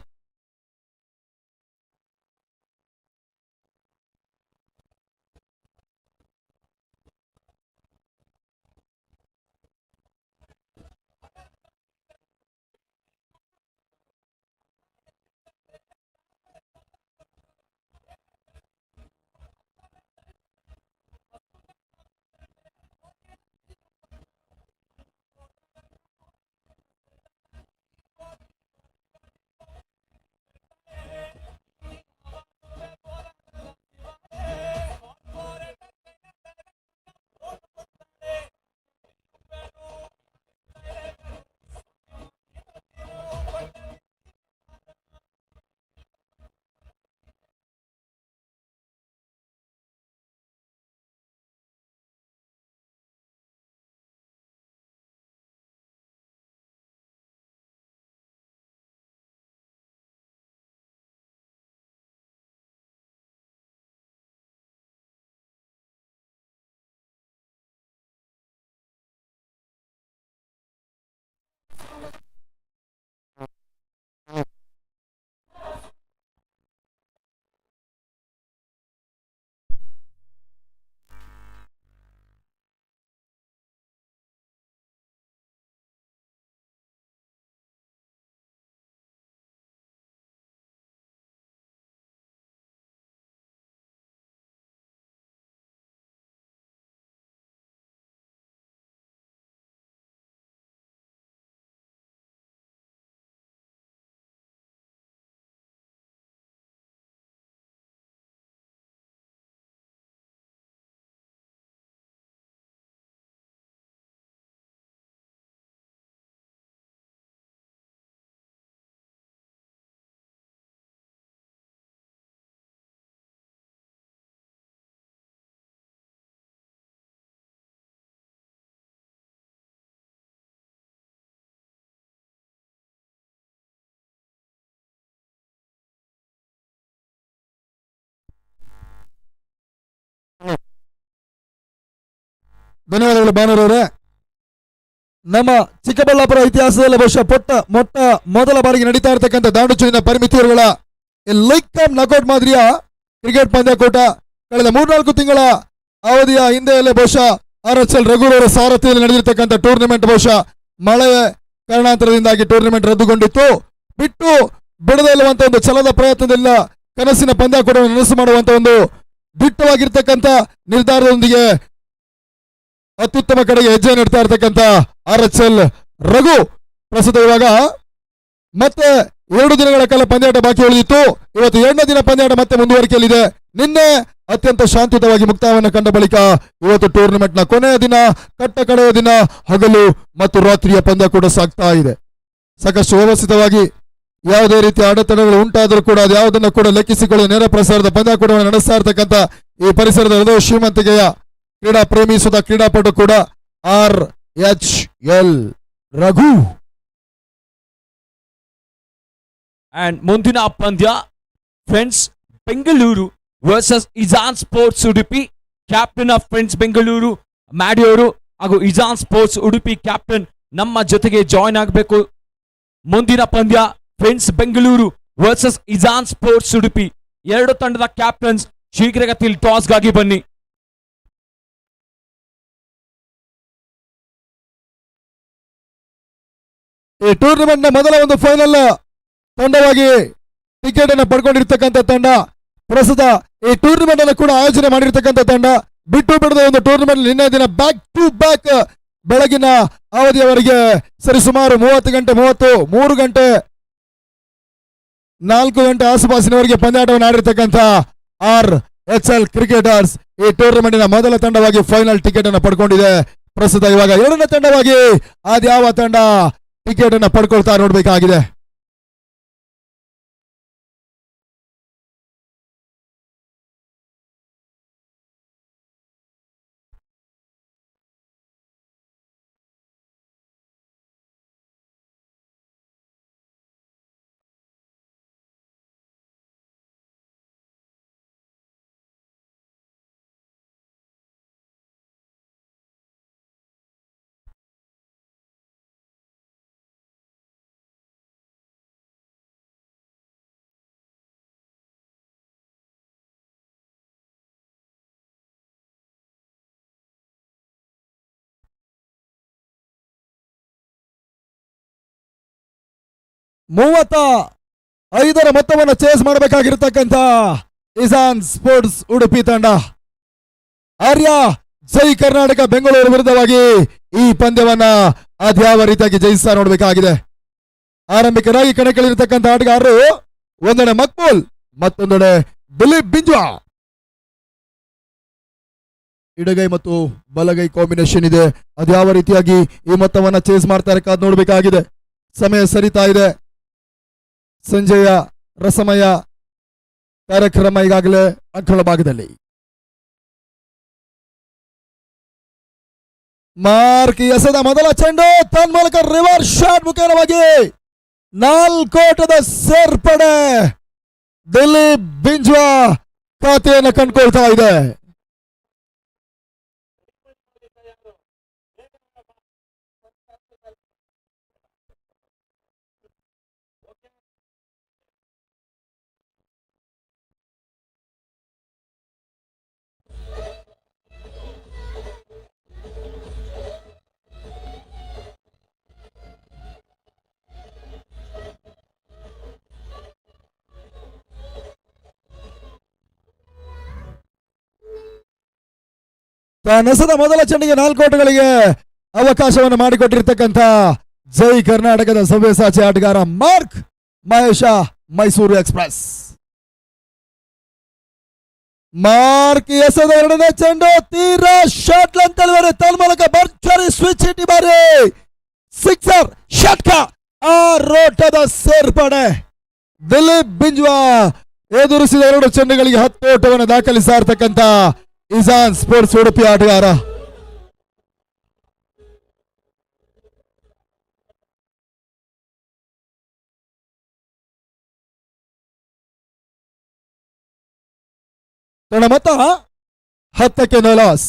ಧನ್ಯವಾದಗಳು ಭಾನುರವರೇ. ನಮ್ಮ ಚಿಕ್ಕಬಳ್ಳಾಪುರ ಇತಿಹಾಸದಲ್ಲಿ ಬಹುಶಃ ಮೊಟ್ಟ ಮೊದಲ ಬಾರಿಗೆ ನಡೀತಾ ಇರತಕ್ಕಂಥ ದಾಂಡುಚುಳಿನ ಪರಿಮಿತಿಗಳ ಲೈಕ್ ಕಮ್ ನಾಕೌಟ್ ಮಾದರಿಯ ಕ್ರಿಕೆಟ್ ಪಂದ್ಯಾಕೂಟ ಕಳೆದ 3-4 ತಿಂಗಳ ಅವಧಿಯ ಹಿಂದೆಯಲ್ಲೇ ಬಹುಶಃ RHL ರಘುರವರ ಸಾರಥ್ಯದಲ್ಲಿ ನಡೆದಿರ್ತಕ್ಕಂಥ ಟೂರ್ನಿಮೆಂಟ್ ಬಹುಶಃ ಮಳೆ ಕಾರಣಾಂತರದಿಂದಾಗಿ ಟೂರ್ನಿಮೆಂಟ್ ರದ್ದುಗೊಂಡಿತ್ತು. ಬಿಟ್ಟು ಬಿಡದೇ ಇರುವಂತ ಒಂದು ಛಲದ ಪ್ರಯತ್ನದಿಂದ ಕನಸಿನ ಪಂದ್ಯಾಕೂಟವನ್ನು ನನಸು ಮಾಡುವಂತ ಒಂದು ದಿಟ್ಟವಾಗಿರ್ತಕ್ಕಂಥ ನಿರ್ಧಾರದೊಂದಿಗೆ ಅತ್ಯುತ್ತಮ ಕಡೆಗೆ ಹೆಜ್ಜೆ ನೀಡ್ತಾ ಇರ್ತಕ್ಕಂಥ RHL ರಘು ಪ್ರಸ್ತುತ ಇವಾಗ ಮತ್ತೆ 2 ದಿನಗಳ ಕಾಲ ಪಂದ್ಯಾಟ ಬಾಕಿ ಉಳಿದಿತ್ತು. ಇವತ್ತು 2ನೇ ದಿನ ಪಂದ್ಯಾಟ ಮತ್ತೆ ಮುಂದುವರಿಕೆಯಲ್ಲಿದೆ. ನಿನ್ನೆ ಅತ್ಯಂತ ಶಾಂತಿಯುತವಾಗಿ ಮುಕ್ತಾಯವನ್ನು ಕಂಡ ಬಳಿಕ ಇವತ್ತು ಟೂರ್ನಿಮೆಂಟ್ನ ಕೊನೆಯ ದಿನ, ಕಟ್ಟ ಕಡೆಯ ದಿನ, ಹಗಲು ಮತ್ತು ರಾತ್ರಿಯ ಪಂದ್ಯಾಕೂಟ ಸಾಗ್ತಾ ಇದೆ. ಸಾಕಷ್ಟು ವ್ಯವಸ್ಥಿತವಾಗಿ ಯಾವುದೇ ರೀತಿಯ ಅಡೆತಡೆಗಳು ಉಂಟಾದರೂ ಕೂಡ ಅದು ಯಾವುದನ್ನು ಕೂಡ ಲೆಕ್ಕಿಸಿಕೊಳ್ಳಿ ನೇರ ಪ್ರಸಾರದ ಪಂದ್ಯಾಕೂಟವನ್ನು ನಡೆಸ್ತಾ ಇರತಕ್ಕಂಥ ಈ ಪರಿಸರದ ಹೃದಯ ಶ್ರೀಮಂತಿಕೆಯ ಕ್ರೀಡಾ ಪ್ರೇಮಿ ಸುಧಾ ಕ್ರೀಡಾಪಟು ಕೂಡ RHL ರಘು. ಅಂಡ್ ಮುಂದಿನ ಪಂದ್ಯ friends Bengaluru versus Izan sports Udupi. Captain of friends Bengaluru ಮ್ಯಾಡಿಯವರು ಹಾಗೂ ಇಜಾನ್ ಸ್ಪೋರ್ಟ್ಸ್ ಉಡುಪಿ ಕ್ಯಾಪ್ಟನ್ ನಮ್ಮ ಜೊತೆಗೆ ಜಾಯ್ನ್ ಆಗಬೇಕು. ಮುಂದಿನ ಪಂದ್ಯ friends Bengaluru versus Izan sports Udupi. 2 ತಂಡದ ಕ್ಯಾಪ್ಟನ್ಸ್ ಶೀಘ್ರಗತಿಯಲ್ಲಿ ಟಾಸ್ಗಾಗಿ ಬನ್ನಿ. ಈ ಟೂರ್ನಿಮೆಂಟ್ ನ ಮೊದಲ ಒಂದು ಫೈನಲ್ ತಂಡವಾಗಿ ಟಿಕೆಟ್ ಅನ್ನು ಪಡ್ಕೊಂಡಿರ್ತಕ್ಕಂಥ ತಂಡ, ಪ್ರಸ್ತುತ ಈ ಟೂರ್ನಿಮೆಂಟ್ ಅನ್ನು ಕೂಡ ಆಯೋಜನೆ ಮಾಡಿರ್ತಕ್ಕಂಥ ತಂಡ, ಬಿಟ್ಟು ಬಿಡದ ಒಂದು ಟೂರ್ನಿಮೆಂಟ್ ನಿನ್ನೆ ದಿನ ಬ್ಯಾಕ್ ಟು ಬ್ಯಾಕ್ ಬೆಳಗಿನ ಅವಧಿಯವರೆಗೆ ಸರಿಸುಮಾರು 30 ಗಂಟೆ 3 ಗಂಟೆ 4 ಗಂಟೆ ಆಸುಪಾಸಿನವರೆಗೆ ಪಂದ್ಯಾಟವನ್ನು ಆಡಿರ್ತಕ್ಕಂಥ RHL ಕ್ರಿಕೆಟರ್ಸ್ ಈ ಟೂರ್ನಿಮೆಂಟಿನ ಮೊದಲ ತಂಡವಾಗಿ ಫೈನಲ್ ಟಿಕೆಟ್ ಅನ್ನು ಪಡ್ಕೊಂಡಿದೆ. ಪ್ರಸ್ತುತ ಇವಾಗ 2ನೇ ತಂಡವಾಗಿ ಅದ್ಯಾವ ತಂಡ ಟಿಕೆಟ್ ಅನ್ನು ಪಡ್ಕೊಳ್ತಾ ನೋಡ್ಬೇಕಾಗಿದೆ. ಮೂವತ್ತ 5ರ ಮೊತ್ತವನ್ನು ಚೇಸ್ ಮಾಡಬೇಕಾಗಿರತಕ್ಕಂಥ ಇಜಾನ್ ಸ್ಪೋರ್ಟ್ಸ್ ಉಡುಪಿ ತಂಡ ಆರ್ಯ ಜೈ ಕರ್ನಾಟಕ ಬೆಂಗಳೂರು ವಿರುದ್ಧವಾಗಿ ಈ ಪಂದ್ಯವನ್ನ ಅದ್ಯಾವ ರೀತಿಯಾಗಿ ಜಯಿಸ್ತಾ ನೋಡಬೇಕಾಗಿದೆ. ಆರಂಭಿಕರಾಗಿ ಕಣಕ್ಕಿಳಿದಿರತಕ್ಕಂಥ ಆಟಗಾರರು ಒಂದೆಡೆ ಮಕ್ಬೂಲ್, ಮತ್ತೊಂದೆಡೆ ದಿಲೀಪ್ ಬಿಂಜ್ವಾ. ಎಡಗೈ ಮತ್ತು ಬಲಗೈ ಕಾಂಬಿನೇಷನ್ ಇದೆ. ಅದ್ಯಾವ ರೀತಿಯಾಗಿ ಈ ಮೊತ್ತವನ್ನ ಚೇಸ್ ಮಾಡ್ತಾರೆ ಕಾದ್ ನೋಡಬೇಕಾಗಿದೆ. ಸಮಯ ಸರಿತಾ ಇದೆ. ಸಂಜೆಯ ರಸಮಯ ಕಾರ್ಯಕ್ರಮ ಈಗಾಗಲೇ ಅಂಕಣ ಭಾಗದಲ್ಲಿ. ಮಾರ್ಕ್ ಎಸೆದ ಮೊದಲ ಚೆಂಡು ತನ್ಮೂಲಕ ರಿವರ್ಸ್ ಶಾಟ್ ಮುಖೇನವಾಗಿ 4 ಓಟದ ಸೇರ್ಪಡೆ. ದಿಲೀಪ್ ಬಿಂಜ್ವಾ ಖಾತೆಯನ್ನು ಕಂಡುಕೊಳ್ತಾ ಇದೆ. ತಾನೆಸೆದ ಮೊದಲ ಚೆಂಡಿಗೆ 4 ಓಟಗಳಿಗೆ ಅವಕಾಶವನ್ನು ಮಾಡಿಕೊಟ್ಟಿರ್ತಕ್ಕಂಥ ಜೈ ಕರ್ನಾಟಕದ ಸವ್ಯಸಾಚಿ ಆಟಗಾರ Mark Mahesha Mysuru express. Mark ಎಸೆದ 2ನೇ ಚೆಂಡು ತೀರಾ ಶಾಟ್ ಲೆಂತ್ ತನ್ಮೂಲಕ ಭರ್ಜರಿ ಸ್ವಿಚ್ ಹಿಟ್ ಬಾರಿ ಸಿಕ್ಸರ್ ಷಟ್ಕ. ಆ ರೋಟದ ಸೇರ್ಪಡೆ. ದಿಲೀಪ್ ಬಿಂಜ್ವಾ ಎದುರಿಸಿದ 2 ಚೆಂಡುಗಳಿಗೆ 10 ಓಟವನ್ನು ದಾಖಲಿಸ್ತಾ ಇರ್ತಕ್ಕಂಥ ಇಜಾನ್ ಸ್ಪೋರ್ಟ್ಸ್ ಉಡುಪಿ ಆಟಗಾರ. ಮೊತ್ತ 10ಕ್ಕೆ 0 ಲಾಸ್.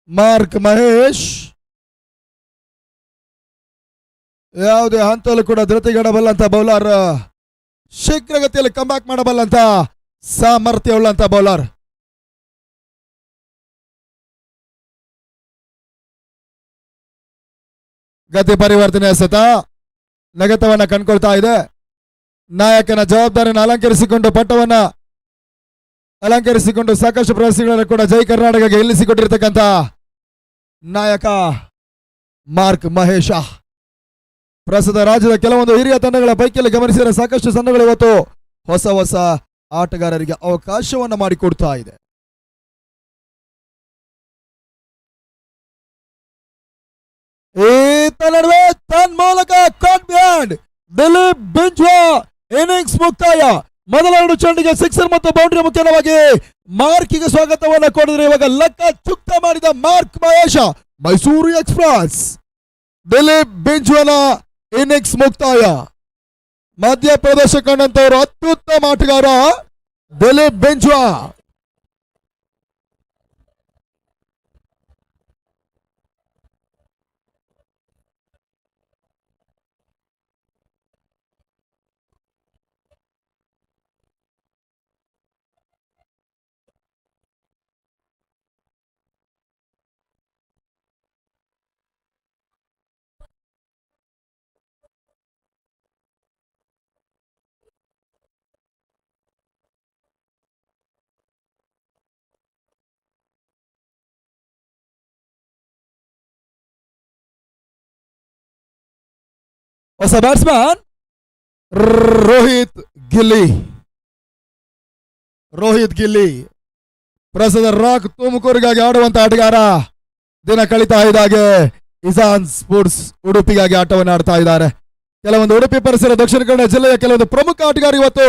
ಮಾರ್ಕ್ ಮಹೇಶ್ ಯಾವುದೇ ಹಂತಲ್ಲೂ ಕೂಡ ಧೃತಿಗೆಡಬಲ್ಲಂತ ಬೌಲರ್, ಶೀಘ್ರಗತಿಯಲ್ಲಿ ಕಂಬ್ಯಾಕ್ ಮಾಡಬಲ್ಲಂತ ಸಾಮರ್ಥ್ಯವುಳ್ಳಂತ ಬೌಲರ್. ಗತಿ ಪರಿವರ್ತನೆ ಎಸೆತ ನೆಗೆತವನ್ನ ಕಂಡ್ಕೊಳ್ತಾ ಇದೆ. ನಾಯಕನ ಜವಾಬ್ದಾರಿಯನ್ನು ಅಲಂಕರಿಸಿಕೊಂಡು ಪಟ್ಟವನ್ನ ಅಲಂಕರಿಸಿಕೊಂಡು ಸಾಕಷ್ಟು ಪ್ರವಾಸಿಗಳನ್ನು ಕೂಡ ಜೈ ಕರ್ನಾಟಕಕ್ಕೆ ಗೆಲ್ಲಿಸಿಕೊಟ್ಟಿರ್ತಕ್ಕಂಥ ನಾಯಕ ಮಾರ್ಕ್ ಮಹೇಶ. ಪ್ರಸ್ತುತ ರಾಜ್ಯದ ಕೆಲವೊಂದು ಹಿರಿಯ ತಂಡಗಳ ಪೈಕಿಯಲ್ಲಿ ಗಮನಿಸಿದರೆ ಸಾಕಷ್ಟು ತಂಡಗಳು ಇವತ್ತು ಹೊಸ ಹೊಸ ಆಟಗಾರರಿಗೆ ಅವಕಾಶವನ್ನ ಮಾಡಿಕೊಡ್ತಾ ಇದೆ. ಈತ ನಡುವೆ ತನ್ಮೂಲಕ ಕಾನ್ಫಿಡೆಂಟ್ ದಿಲೀಪ್ ಬಿಂಜ್ವಾ ಇನ್ನಿಂಗ್ಸ್ ಮುಕ್ತಾಯ. ಮೊದಲ 2 ಚೆಂಡಿಗೆ ಸಿಕ್ಸರ್ ಮತ್ತು ಬೌಂಡ್ರಿ ಮುಖ್ಯವಾಗಿ ಮಾರ್ಕಿಗೆ ಸ್ವಾಗತವನ್ನ ಕೊಡಿದ್ರೆ ಇವಾಗ ಲೆಕ್ಕ ಚುಕ್ತ ಮಾಡಿದ ಮಾರ್ಕ್ ಮಹೇಶ. ಮೈಸೂರು ಎಕ್ಸ್ಪ್ರೆಸ್ ದಿಲೀಪ್ ಬಿಂಜ್ವನ ಇನ್ನಿಂಗ್ಸ್ ಮುಕ್ತಾಯ. ಮಧ್ಯಪ್ರದೇಶ ಕಂಡಂತವರು ಅತ್ಯುತ್ತಮ ಆಟಗಾರ ದಿಲೀಪ್ ಬಿಂಜ್ವಾ. ಹೊಸ ಬ್ಯಾಟ್ಸ್ಮನ್ ರೋಹಿತ್ ಗಿಲ್ಲಿ. ಪ್ರಸ್ತುತ ರಾಕ್ ತುಮಕೂರಿಗಾಗಿ ಆಡುವಂತ ಆಟಗಾರ. ದಿನ ಕಳೀತಾ ಇದ್ದಾಗೆ ಇಜಾನ್ ಸ್ಪೋರ್ಟ್ಸ್ ಉಡುಪಿಗಾಗಿ ಆಟವನ್ನು ಆಡ್ತಾ ಇದ್ದಾರೆ. ಕೆಲವೊಂದು ಉಡುಪಿ ಪರಿಸರ ದಕ್ಷಿಣ ಕನ್ನಡ ಜಿಲ್ಲೆಯ ಕೆಲವೊಂದು ಪ್ರಮುಖ ಆಟಗಾರ ಇವತ್ತು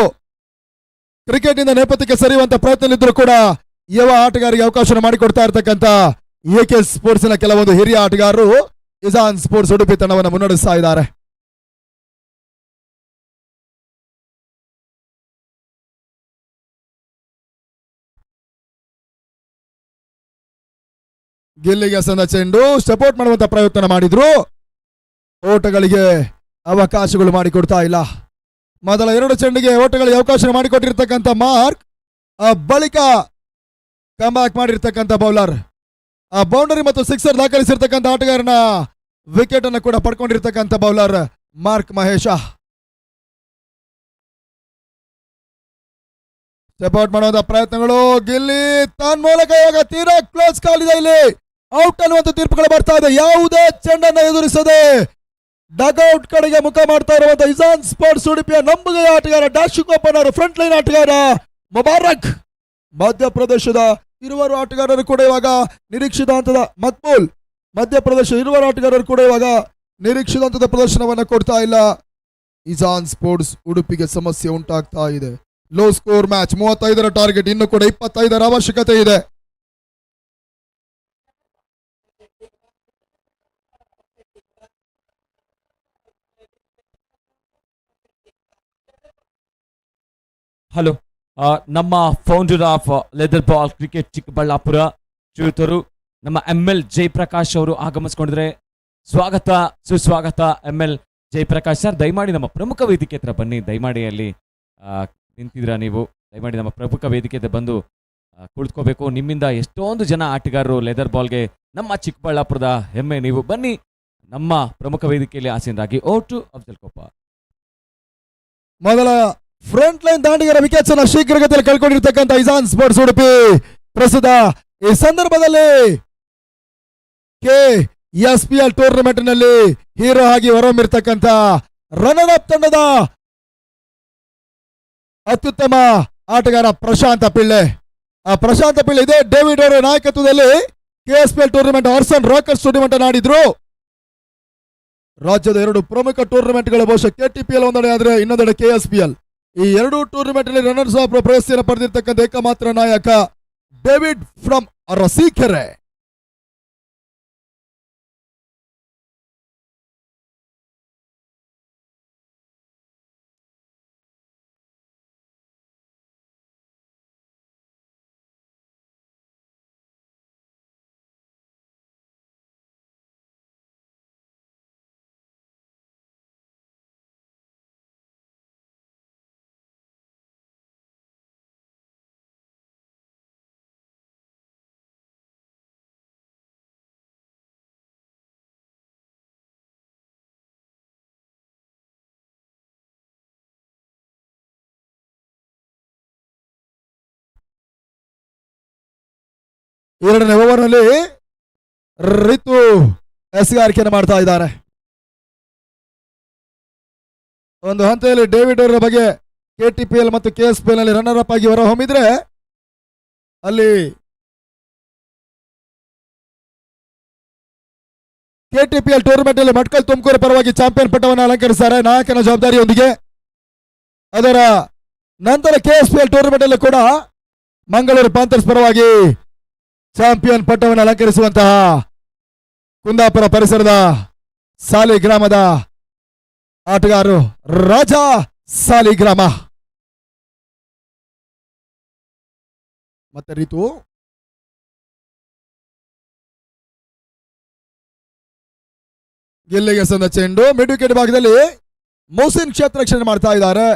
ಕ್ರಿಕೆಟ್ ನಿಂದ ನೇಪಥ್ಯಕ್ಕೆ ಸರಿಯುವಂತ ಪ್ರಯತ್ನದಲ್ಲಿದ್ದರೂ ಕೂಡ ಯುವ ಆಟಗಾರಿಗೆ ಅವಕಾಶ ಮಾಡಿಕೊಡ್ತಾ ಇರ್ತಕ್ಕಂಥ ಎಕೆ ಸ್ಪೋರ್ಟ್ಸ್ ನ ಕೆಲವೊಂದು ಹಿರಿಯ ಆಟಗಾರರು ಇಜಾನ್ ಸ್ಪೋರ್ಟ್ಸ್ ಉಡುಪಿ ತಂಡವನ್ನು ಮುನ್ನಡೆಸ್ತಾ ಇದ್ದಾರೆ. ಗಿಲ್ಲಿಗೆ ಸಂದ ಚೆಂಡು ಸಪೋರ್ಟ್ ಮಾಡುವಂತ ಪ್ರಯತ್ನ ಮಾಡಿದ್ರು. ಓಟಗಳಿಗೆ ಅವಕಾಶಗಳು ಮಾಡಿಕೊಡ್ತಾ ಇಲ್ಲ. ಮೊದಲ 2 ಚೆಂಡಿಗೆ ಓಟಗಳಿಗೆ ಅವಕಾಶ ಮಾಡಿಕೊಟ್ಟಿರ್ತಕ್ಕಂಥ ಮಾರ್ಕ್ ಆ ಬಳಿಕ ಕಮ್ಬ್ಯಾಕ್ ಮಾಡಿರ್ತಕ್ಕಂಥ ಬೌಲರ್. ಆ ಬೌಂಡರಿ ಮತ್ತು ಸಿಕ್ಸರ್ ದಾಖಲಿಸಿರ್ತಕ್ಕಂಥ ಆಟಗಾರನ ವಿಕೆಟ್ ಅನ್ನು ಕೂಡ ಪಡ್ಕೊಂಡಿರ್ತಕ್ಕಂಥ ಬೌಲರ್ ಮಾರ್ಕ್ ಮಹೇಶ. ಸಪೋರ್ಟ್ ಮಾಡುವಂತ ಪ್ರಯತ್ನಗಳು. ಗಿಲ್ಲಿ ತನ್ನ ಮೂಲಕ ಇವಾಗ ತೀರಾ ಕ್ಲೋಸ್ ಕಾಲ್ ಇದೆ. ಇಲ್ಲಿ ಔಟ್ ಅನ್ನುವಂತ ತೀರ್ಪುಗಳು ಬರ್ತಾ ಇದೆ. ಯಾವುದೇ ಚೆಂಡನ್ನು ಎದುರಿಸದೆ ಡಗ್ಔಟ್ ಕಡೆಗೆ ಮುಖ ಮಾಡ್ತಾ ಇರುವಂತ ಇಜಾನ್ ಸ್ಪೋರ್ಟ್ಸ್ ಉಡುಪಿಯ ನಂಬುಗೆಯ ಆಟಗಾರ ಡ್ಯಾಶಿಂಗ್ ಓಪನರ್ ಫ್ರಂಟ್ ಲೈನ್ ಆಟಗಾರ ಮುಬಾರಕ್. ಮಧ್ಯಪ್ರದೇಶದ ಇರುವರು ಆಟಗಾರರು ಕೂಡ ಇವಾಗ ನಿರೀಕ್ಷಿತ ಹಂತದ ಮಕ್ಬೂಲ್. ಮಧ್ಯಪ್ರದೇಶ ಇರುವರು ಆಟಗಾರರು ಕೂಡ ಇವಾಗ ನಿರೀಕ್ಷಿತ ಹಂತದ ಪ್ರದರ್ಶನವನ್ನ ಕೊಡ್ತಾ ಇಲ್ಲ. ಇಜಾನ್ ಸ್ಪೋರ್ಟ್ಸ್ ಉಡುಪಿಗೆ ಸಮಸ್ಯೆ ಉಂಟಾಗ್ತಾ ಇದೆ. Low score match. 35ರ ಟಾರ್ಗೆಟ್, ಇನ್ನು ಕೂಡ 25ರ ಅವಶ್ಯಕತೆ ಇದೆ. ಹಲೋ, ನಮ್ಮ founder of leather ball cricket Chikkaballapur ಶ್ರೀಯುತರು ನಮ್ಮ ML ಜಯಪ್ರಕಾಶ್ ಅವರು ಆಗಮಿಸ್ಕೊಂಡಿದ್ರೆ ಸ್ವಾಗತ ಸುಸ್ವಾಗತ. ML ಜಯಪ್ರಕಾಶ್ ಸರ್, ದಯಮಾಡಿ ನಮ್ಮ ಪ್ರಮುಖ ವೇದಿಕೆ ಹತ್ರ ಬನ್ನಿ. ದಯಮಾಡಿ ಅಲ್ಲಿ ನಿಂತಿದ್ರ ನೀವು, ದಯಮಾಡಿ ನಮ್ಮ ಪ್ರಮುಖ ವೇದಿಕೆ ಬಂದು ಕುಳಿತುಕೋಬೇಕು. ನಿಮ್ಮಿಂದ ಎಷ್ಟೊಂದು ಜನ ಆಟಗಾರರು ಲೆದರ್ ಬಾಲ್ಗೆ ನಮ್ಮ ಚಿಕ್ಕಬಳ್ಳಾಪುರದ ಹೆಮ್ಮೆ ನೀವು. ಬನ್ನಿ ನಮ್ಮ ಪ್ರಮುಖ ವೇದಿಕೆಯಲ್ಲಿ ಆಸೀನರಾಗಿ. ಓಟು ಅಫ್ಜಲ್ ಕೋಪ. ಮೊದಲ ಫ್ರಂಟ್ ಲೈನ್ ದಾಂಡಿಗರ ವಿಕೆಟ್ಸ್ ಅನ್ನು ಶೀಘ್ರಗತಿಯಲ್ಲಿ ಕಳ್ಕೊಂಡಿರ್ತಕ್ಕಂಥ ಇಜಾನ್ ಸ್ಪೋರ್ಟ್ಸ್ ಉಡುಪಿ ಪ್ರಸ್ತುತ ಈ ಸಂದರ್ಭದಲ್ಲಿ KSPL ಟೂರ್ನಮೆಂಟ್ ನಲ್ಲಿ ಹೀರೋ ಆಗಿ ಹೊರಹೊಮ್ಮಿರ್ತಕ್ಕಂಥ ರನ್ನರ್ ಅಪ್ ತಂಡದ ಅತ್ಯುತ್ತಮ ಆಟಗಾರ ಪ್ರಶಾಂತ ಪಿಳ್ಳೆ. ಆ ಪ್ರಶಾಂತ ಪಿಳ್ಳೆ ಇದೆ ಡೇವಿಡ್ ಅವರ ನಾಯಕತ್ವದಲ್ಲಿ KSPL tournament Orson Rockers tournament ಅನ್ನು ಆಡಿದ್ರು. ರಾಜ್ಯದ 2 ಪ್ರಮುಖ ಟೂರ್ನಮೆಂಟ್ಗಳ ಬಹುಶಃ KTPL ಒಂದೆಡೆ ಆದ್ರೆ ಇನ್ನೊಂದೆಡೆ KSPL. ಈ 2 ಟೂರ್ನಮೆಂಟ್ ನಲ್ಲಿ ರನ್ನರ್ಸ್ ಅಪ್ ಪ್ರಶಸ್ತಿಯನ್ನು ಪಡೆದಿರ್ತಕ್ಕಂಥ ಏಕಮಾತ್ರ ನಾಯಕ ಡೇವಿಡ್ ಫ್ರಮ್ ಅರಸೀಕೆರೆ. ಎರಡನೇ ಓವರ್ನಲ್ಲಿ ರಿತು ಎಸೆಗಾರಿಕೆಯನ್ನು ಮಾಡ್ತಾ ಇದ್ದಾರೆ. ಒಂದು ಹಂತದಲ್ಲಿ ಡೇವಿಡ್ ಅವರ ಬಗ್ಗೆ KTPL ಮತ್ತು KSPL ನಲ್ಲಿ ರನ್ನರ್ ಅಪ್ ಆಗಿ ಹೊರಹೊಮ್ಮಿದ್ರೆ ಅಲ್ಲಿ KTPL ಟೂರ್ನಮೆಂಟ್ ಅಲ್ಲಿ ಮಟ್ಕಲ್ ತುಮಕೂರು ಪರವಾಗಿ ಚಾಂಪಿಯನ್ ಪಟ್ಟವನ್ನು ಅಲಂಕರಿಸಿದ್ದಾರೆ ನಾಯಕನ ಜವಾಬ್ದಾರಿಯೊಂದಿಗೆ. ಅದರ ನಂತರ KSPL ಟೂರ್ನಮೆಂಟ್ ಅಲ್ಲಿ ಕೂಡ ಮಂಗಳೂರು ಪ್ಯಾಂಥರ್ಸ್ ಪರವಾಗಿ ಚಾಂಪಿಯನ್ ಪಟ್ಟವನ್ನು ಅಲಂಕರಿಸುವಂತಹ ಕುಂದಾಪುರ ಪರಿಸರದ ಸಾಲಿಗ್ರಾಮದ ಆಟಗಾರರು ರಾಜ ಸಾಲಿಗ್ರಾಮ. ಮತ್ತೆ ರಿತು ಗೆಲ್ಲಿಗೆ ಸಂದ ಚೆಂಡು ಮಿಡ್ ವಿಕೆಟ್ ಭಾಗದಲ್ಲಿ ಮೌಸಿನ್ ಕ್ಷೇತ್ರ ರಕ್ಷಣೆ ಮಾಡ್ತಾ ಇದ್ದಾರೆ.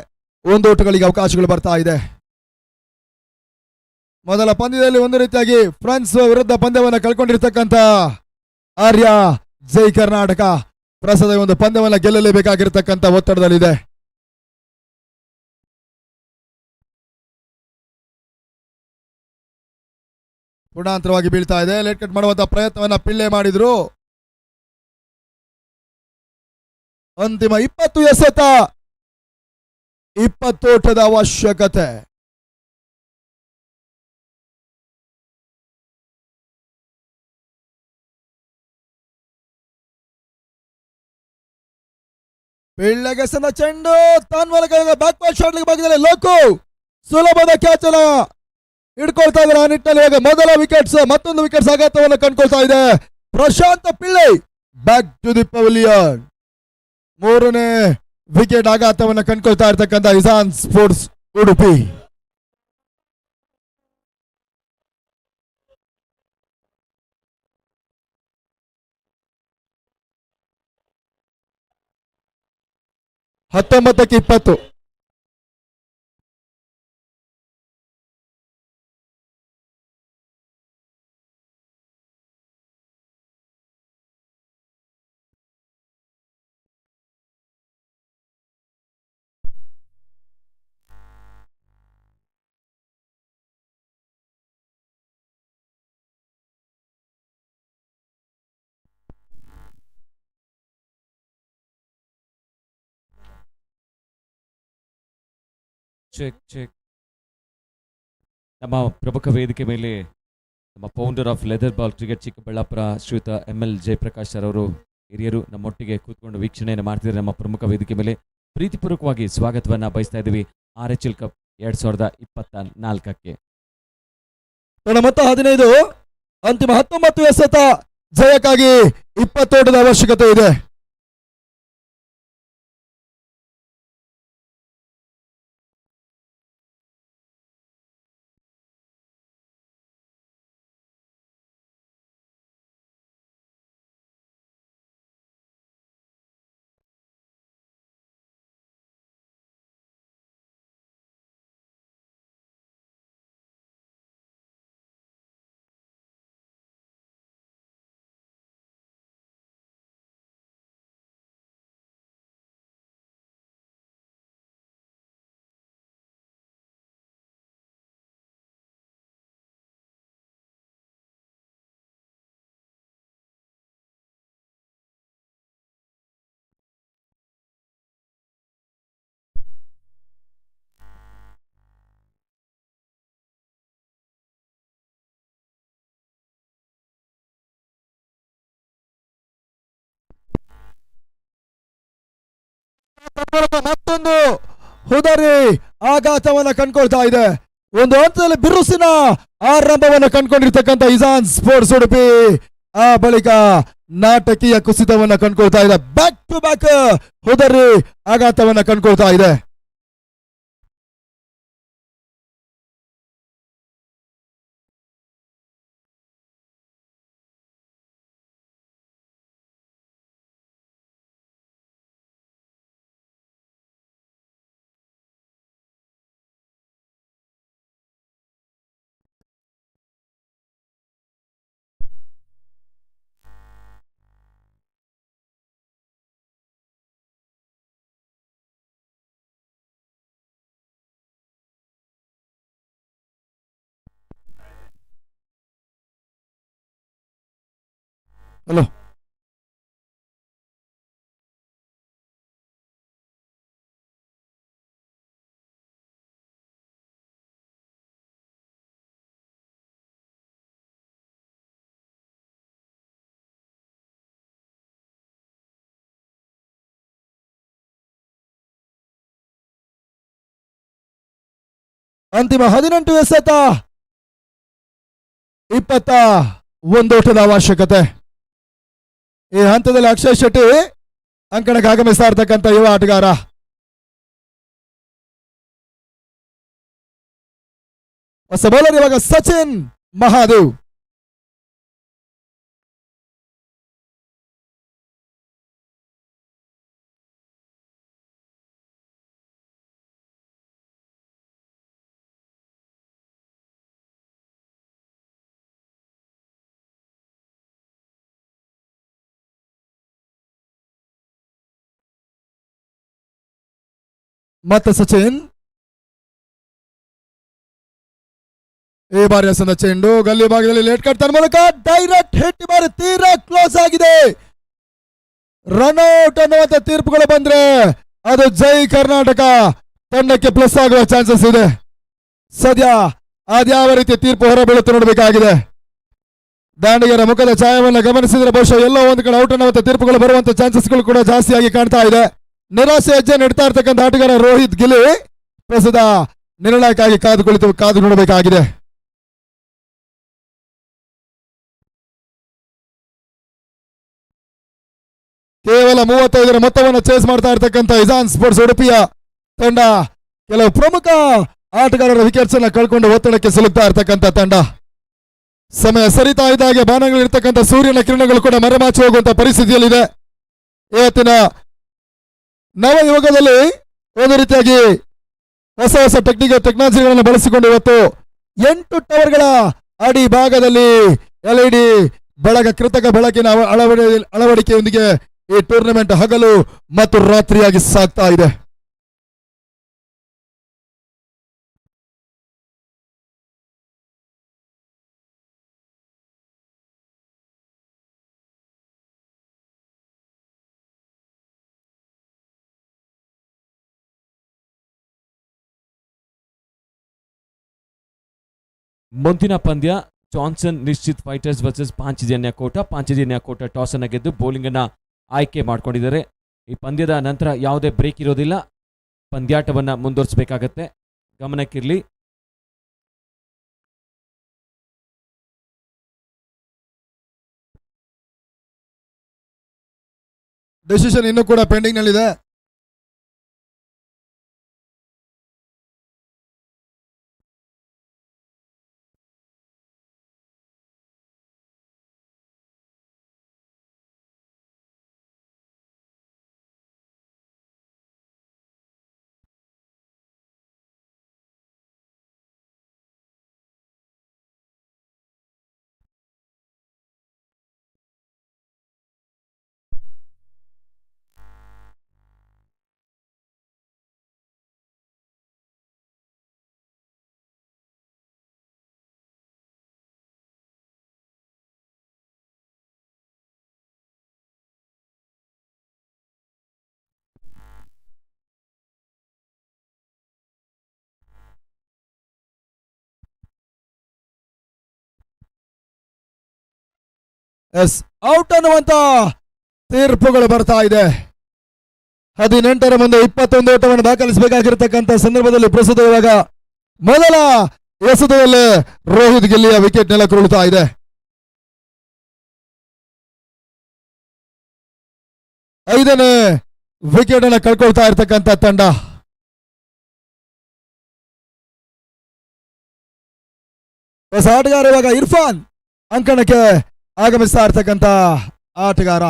ಒಂದು ಓಟಗಳಿಗೆ ಅವಕಾಶಗಳು ಬರ್ತಾ ಇದೆ. ಮೊದಲ ಪಂದ್ಯದಲ್ಲಿ ಒಂದು ರೀತಿಯಾಗಿ ಫ್ರಾನ್ಸ್ ವಿರುದ್ಧ ಪಂದ್ಯವನ್ನು ಕಳ್ಕೊಂಡಿರ್ತಕ್ಕಂಥ ಆರ್ಯ ಜೈ ಕರ್ನಾಟಕ ಪ್ರಸ್ತುತ ಒಂದು ಪಂದ್ಯವನ್ನು ಗೆಲ್ಲಲೇಬೇಕಾಗಿರ್ತಕ್ಕಂಥ ಒತ್ತಡದಲ್ಲಿದೆ. ಪೂರ್ಣಾಂತರವಾಗಿ ಬೀಳ್ತಾ ಇದೆ. ಲೇಟ್ ಕಟ್ ಮಾಡುವಂತಹ ಪ್ರಯತ್ನವನ್ನ ಪಿಳ್ಳೆ ಮಾಡಿದ್ರು. ಅಂತಿಮ 20 ಎಸೆತ 20 ಓಟದ ಅವಶ್ಯಕತೆ. ಪಿಳ್ಳೆಗೆ ಸಂದ ಚೆಂಡು ತನ್ಮೂಲಕ ಬ್ಯಾಕ್ ಬಾಲ್ ಶಾಟ್ ಭಾಗದಲ್ಲಿ ಲೋಕು ಸುಲಭದ ಕ್ಯಾಚ್ ಅನ್ನ ಹಿಡ್ಕೊಳ್ತಾ ಇದ್ದಾರೆ. ಆ ನಿಟ್ಟಿನಲ್ಲಿ ಈಗ ಮೊದಲ ವಿಕೆಟ್ಸ್ ಮತ್ತೊಂದು ವಿಕೆಟ್ಸ್ ಆಘಾತವನ್ನು ಕಂಡುಕೊಳ್ತಾ ಇದೆ. Prashanth Pillai back to the pavilion. ಮೂರನೇ ವಿಕೆಟ್ ಆಘಾತವನ್ನು ಕಂಡುಕೊಳ್ತಾ ಇರ್ತಕ್ಕಂಥ ಇಸಾನ್ ಸ್ಪೋರ್ಟ್ಸ್ ಉಡುಪಿ. ಹತ್ತೊಂಬತ್ತಕ್ಕೆ 20. ಚೆಕ್ ನಮ್ಮ ಪ್ರಮುಖ ವೇದಿಕೆ ಮೇಲೆ ನಮ್ಮ founder of leather ball cricket Chikkaballapur ಶ್ರೀಯುತ ML ಜಯಪ್ರಕಾಶ್ ಸರ್ ಅವರು ಹಿರಿಯರು ನಮ್ಮೊಟ್ಟಿಗೆ ಕೂತ್ಕೊಂಡು ವೀಕ್ಷಣೆಯನ್ನು ಮಾಡ್ತಿದ್ದಾರೆ. ನಮ್ಮ ಪ್ರಮುಖ ವೇದಿಕೆ ಮೇಲೆ ಪ್ರೀತಿಪೂರ್ವಕವಾಗಿ ಸ್ವಾಗತವನ್ನ ಬಯಸ್ತಾ ಇದ್ದೀವಿ RHL ಕಪ್ 2024ಕ್ಕೆ. ಮೊತ್ತ 15 ಅಂತಿಮ 19 ಎಸೆತ ಜಯಕ್ಕಾಗಿ 20 ಓಟದ ಅವಶ್ಯಕತೆ ಇದೆ. ಮತ್ತೊಂದು ಹುದರಿ ಆಘಾತವನ್ನ ಕಂಡುಕೊಳ್ತಾ ಇದೆ. ಒಂದು ಹಂತದಲ್ಲಿ ಬಿರುಸಿನ ಆರಂಭವನ್ನು ಕಂಡುಕೊಂಡಿರ್ತಕ್ಕಂಥ ಇಸಾನ್ ಸ್ಪೋರ್ಟ್ಸ್ ಉಡುಪಿ ಆ ಬಳಿಕ ನಾಟಕೀಯ ಕುಸಿತವನ್ನ ಕಂಡುಕೊಳ್ತಾ ಇದೆ. ಬ್ಯಾಕ್ ಟು ಬ್ಯಾಕ್ ಹುದರಿ ಆಘಾತವನ್ನ ಕಂಡುಕೊಳ್ತಾ ಇದೆ. ಹಲೋ ಅಂತಿಮ 18 ಎಸೆತ 21 ಓಟದ ಅವಶ್ಯಕತೆ. ಈ ಹಂತದಲ್ಲಿ ಅಕ್ಷಯ್ ಶೆಟ್ಟಿ ಅಂಕಣಕ್ಕೆ ಆಗಮಿಸ್ತಾ ಇರ್ತಕ್ಕಂಥ ಯುವ ಆಟಗಾರ. ಹೊಸ ಬೌಲರ್ ಇವಾಗ ಸಚಿನ್ ಮಹಾದೇವ್. ಮತ್ತೆ ಸಚಿನ್, ಈ ಬಾರಿ ಎಸೆದ ಚೆಂಡು ಗಲ್ಲಿ ಭಾಗದಲ್ಲಿ ಲೇಟ್ ಕಟ್ತಾರ ಮೂಲಕ ಡೈರೆಕ್ಟ್ ಹಿಟ್ ಬಾರಿ ತೀರಾ ಕ್ಲೋಸ್ ಆಗಿದೆ. ರನ್ಔಟ್ ಅನ್ನುವಂತ ತೀರ್ಪುಗಳು ಬಂದ್ರೆ ಅದು ಜೈ ಕರ್ನಾಟಕ ತಂಡಕ್ಕೆ ಪ್ಲಸ್ ಆಗುವ ಚಾನ್ಸಸ್ ಇದೆ. ಸದ್ಯ ಅದ್ಯಾವ ರೀತಿ ತೀರ್ಪು ಹೊರಬೀಳುತ್ತೆ ನೋಡಬೇಕಾಗಿದೆ. ದಾಂಡಿಗರ ಮುಖದ ಛಾಯವನ್ನು ಗಮನಿಸಿದ್ರೆ ಬಹುಶಃ ಎಲ್ಲೋ ಒಂದು ಕಡೆ ಔಟ್ ಅನ್ನುವಂತ ತೀರ್ಪುಗಳು ಬರುವಂತ ಚಾನ್ಸಸ್ಗಳು ಕೂಡ ಜಾಸ್ತಿಯಾಗಿ ಕಾಣ್ತಾ ಇದೆ. ನಿರಾಸೆ ಹೆಜ್ಜೆ ನೆಡ್ತಾ ಇರ್ತಕ್ಕಂಥ ಆಟಗಾರ ರೋಹಿತ್ ಗಿಲಿ ಪ್ರಸ್ತುತ ನಿರ್ಣಯಕ್ಕಾಗಿ ಕಾದು ನೋಡಬೇಕಾಗಿದೆ. ಕೇವಲ 35ರ ಮೊತ್ತವನ್ನು ಚೇಸ್ ಮಾಡ್ತಾ ಇರ್ತಕ್ಕಂಥ ಇಜಾನ್ ಸ್ಪೋರ್ಟ್ಸ್ ಉಡುಪಿಯ ತಂಡ ಕೆಲವು ಪ್ರಮುಖ ಆಟಗಾರರ ವಿಕೆಟ್ಸ್ ಅನ್ನ ಕಳ್ಕೊಂಡು ಒತ್ತಡಕ್ಕೆ ಸಿಲುಕ್ತಾ ಇರ್ತಕ್ಕಂಥ ತಂಡ. ಸಮಯ ಸರಿತಾ ಇದ್ದಾಗೆ ಬಾಣಗಳಿರ್ತಕ್ಕಂಥ ಸೂರ್ಯನ ಕಿರಣಗಳು ಕೂಡ ಮರೆಮಾಚಿ ಹೋಗುವಂತ ಪರಿಸ್ಥಿತಿಯಲ್ಲಿದೆ. ಇವತ್ತಿನ ನವಯುಗದಲ್ಲಿ ಒಂದು ರೀತಿಯಾಗಿ ಹೊಸ ಹೊಸ ಟೆಕ್ನಾಲಜಿಗಳನ್ನು ಬಳಸಿಕೊಂಡು ಇವತ್ತು 8 ಟವರ್ಗಳ ಅಡಿ ಭಾಗದಲ್ಲಿ LED ಕೃತಕ ಬೆಳಕಿನ ಅಳವಡಿಕೆಯೊಂದಿಗೆ ಈ ಟೂರ್ನಮೆಂಟ್ ಹಗಲು ಮತ್ತು ರಾತ್ರಿಯಾಗಿ ಸಾಗ್ತಾ ಇದೆ. ಮುಂದಿನ ಪಂದ್ಯ Johnson Nishchit fighters versus Panchajanya ಕೋಟ. ಪಾಂಚಜನ್ಯ ಕೋಟ ಟಾಸ್ ಅನ್ನು ಗೆದ್ದು ಬೌಲಿಂಗ್ ಅನ್ನ ಆಯ್ಕೆ ಮಾಡಿಕೊಂಡಿದ್ದಾರೆ. ಈ ಪಂದ್ಯದ ನಂತರ ಯಾವುದೇ ಬ್ರೇಕ್ ಇರೋದಿಲ್ಲ, ಪಂದ್ಯಾಟವನ್ನ ಮುಂದುವರಿಸಬೇಕಾಗತ್ತೆ, ಗಮನಕ್ಕಿರಲಿ. ಡೆಸಿಷನ್ ಇನ್ನೂ ಕೂಡ ಪೆಂಡಿಂಗ್ ನಲ್ಲಿದೆ. ಎಸ್, ಔಟ್ ಅನ್ನುವಂತ ತೀರ್ಪುಗಳು ಬರ್ತಾ ಇದೆ. 18ರ ಮುಂದೆ 21 ಓಟವನ್ನು ದಾಖಲಿಸಬೇಕಾಗಿರತಕ್ಕಂಥ ಸಂದರ್ಭದಲ್ಲಿ ಪ್ರಸ್ತುತ ಇವಾಗ ಮೊದಲ ಎಸೆತದಲ್ಲೇ ರೋಹಿತ್ ಗಿಲ್ಲಿಯ ವಿಕೆಟ್ ನೆಲಕ್ಕುರುಳ್ತಾ ಇದೆ. 5ನೇ ವಿಕೆಟ್ ಅನ್ನು ಕಳ್ಕೊಳ್ತಾ ಇರ್ತಕ್ಕಂಥ ತಂಡ. ಹೊಸ ಆಟಗಾರ ಇವಾಗ ಇರ್ಫಾನ್ ಅಂಕಣಕ್ಕೆ ಆಗಮಿಸ್ತಾ ಇರ್ತಕ್ಕಂಥ ಆಟಗಾರ.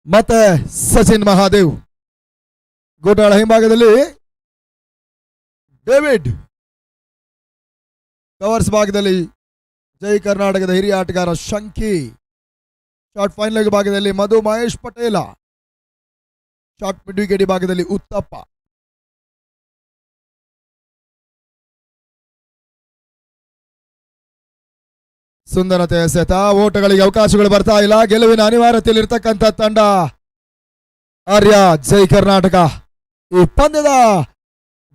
ಮತ್ತೆ ಸಚಿನ್ ಮಹಾದೇವ್. ಗೋಟಾಳ ಹಿಂಭಾಗದಲ್ಲಿ ಡೇವಿಡ್, ಕವರ್ಸ್ ಭಾಗದಲ್ಲಿ ಜೈ ಕರ್ನಾಟಕದ ಹಿರಿಯ ಆಟಗಾರ ಶಂಕಿ. ಶಾರ್ಟ್ ಫೈನ್ ಲೆಗ್ ಭಾಗದಲ್ಲಿ Madhu Mahesh Patel, short mid wicket ಭಾಗದಲ್ಲಿ ಉತ್ತಪ್ಪ. ಸುಂದರತೆ ಎಸೆತ, ಓಟಗಳಿಗೆ ಅವಕಾಶಗಳು ಬರ್ತಾ ಇಲ್ಲ. ಗೆಲುವಿನ ಅನಿವಾರ್ಯತೆಯಲ್ಲಿರ್ತಕ್ಕಂಥ ತಂಡ ಆರ್ಯ ಜೈ ಕರ್ನಾಟಕ ಈ ಪಂದ್ಯದ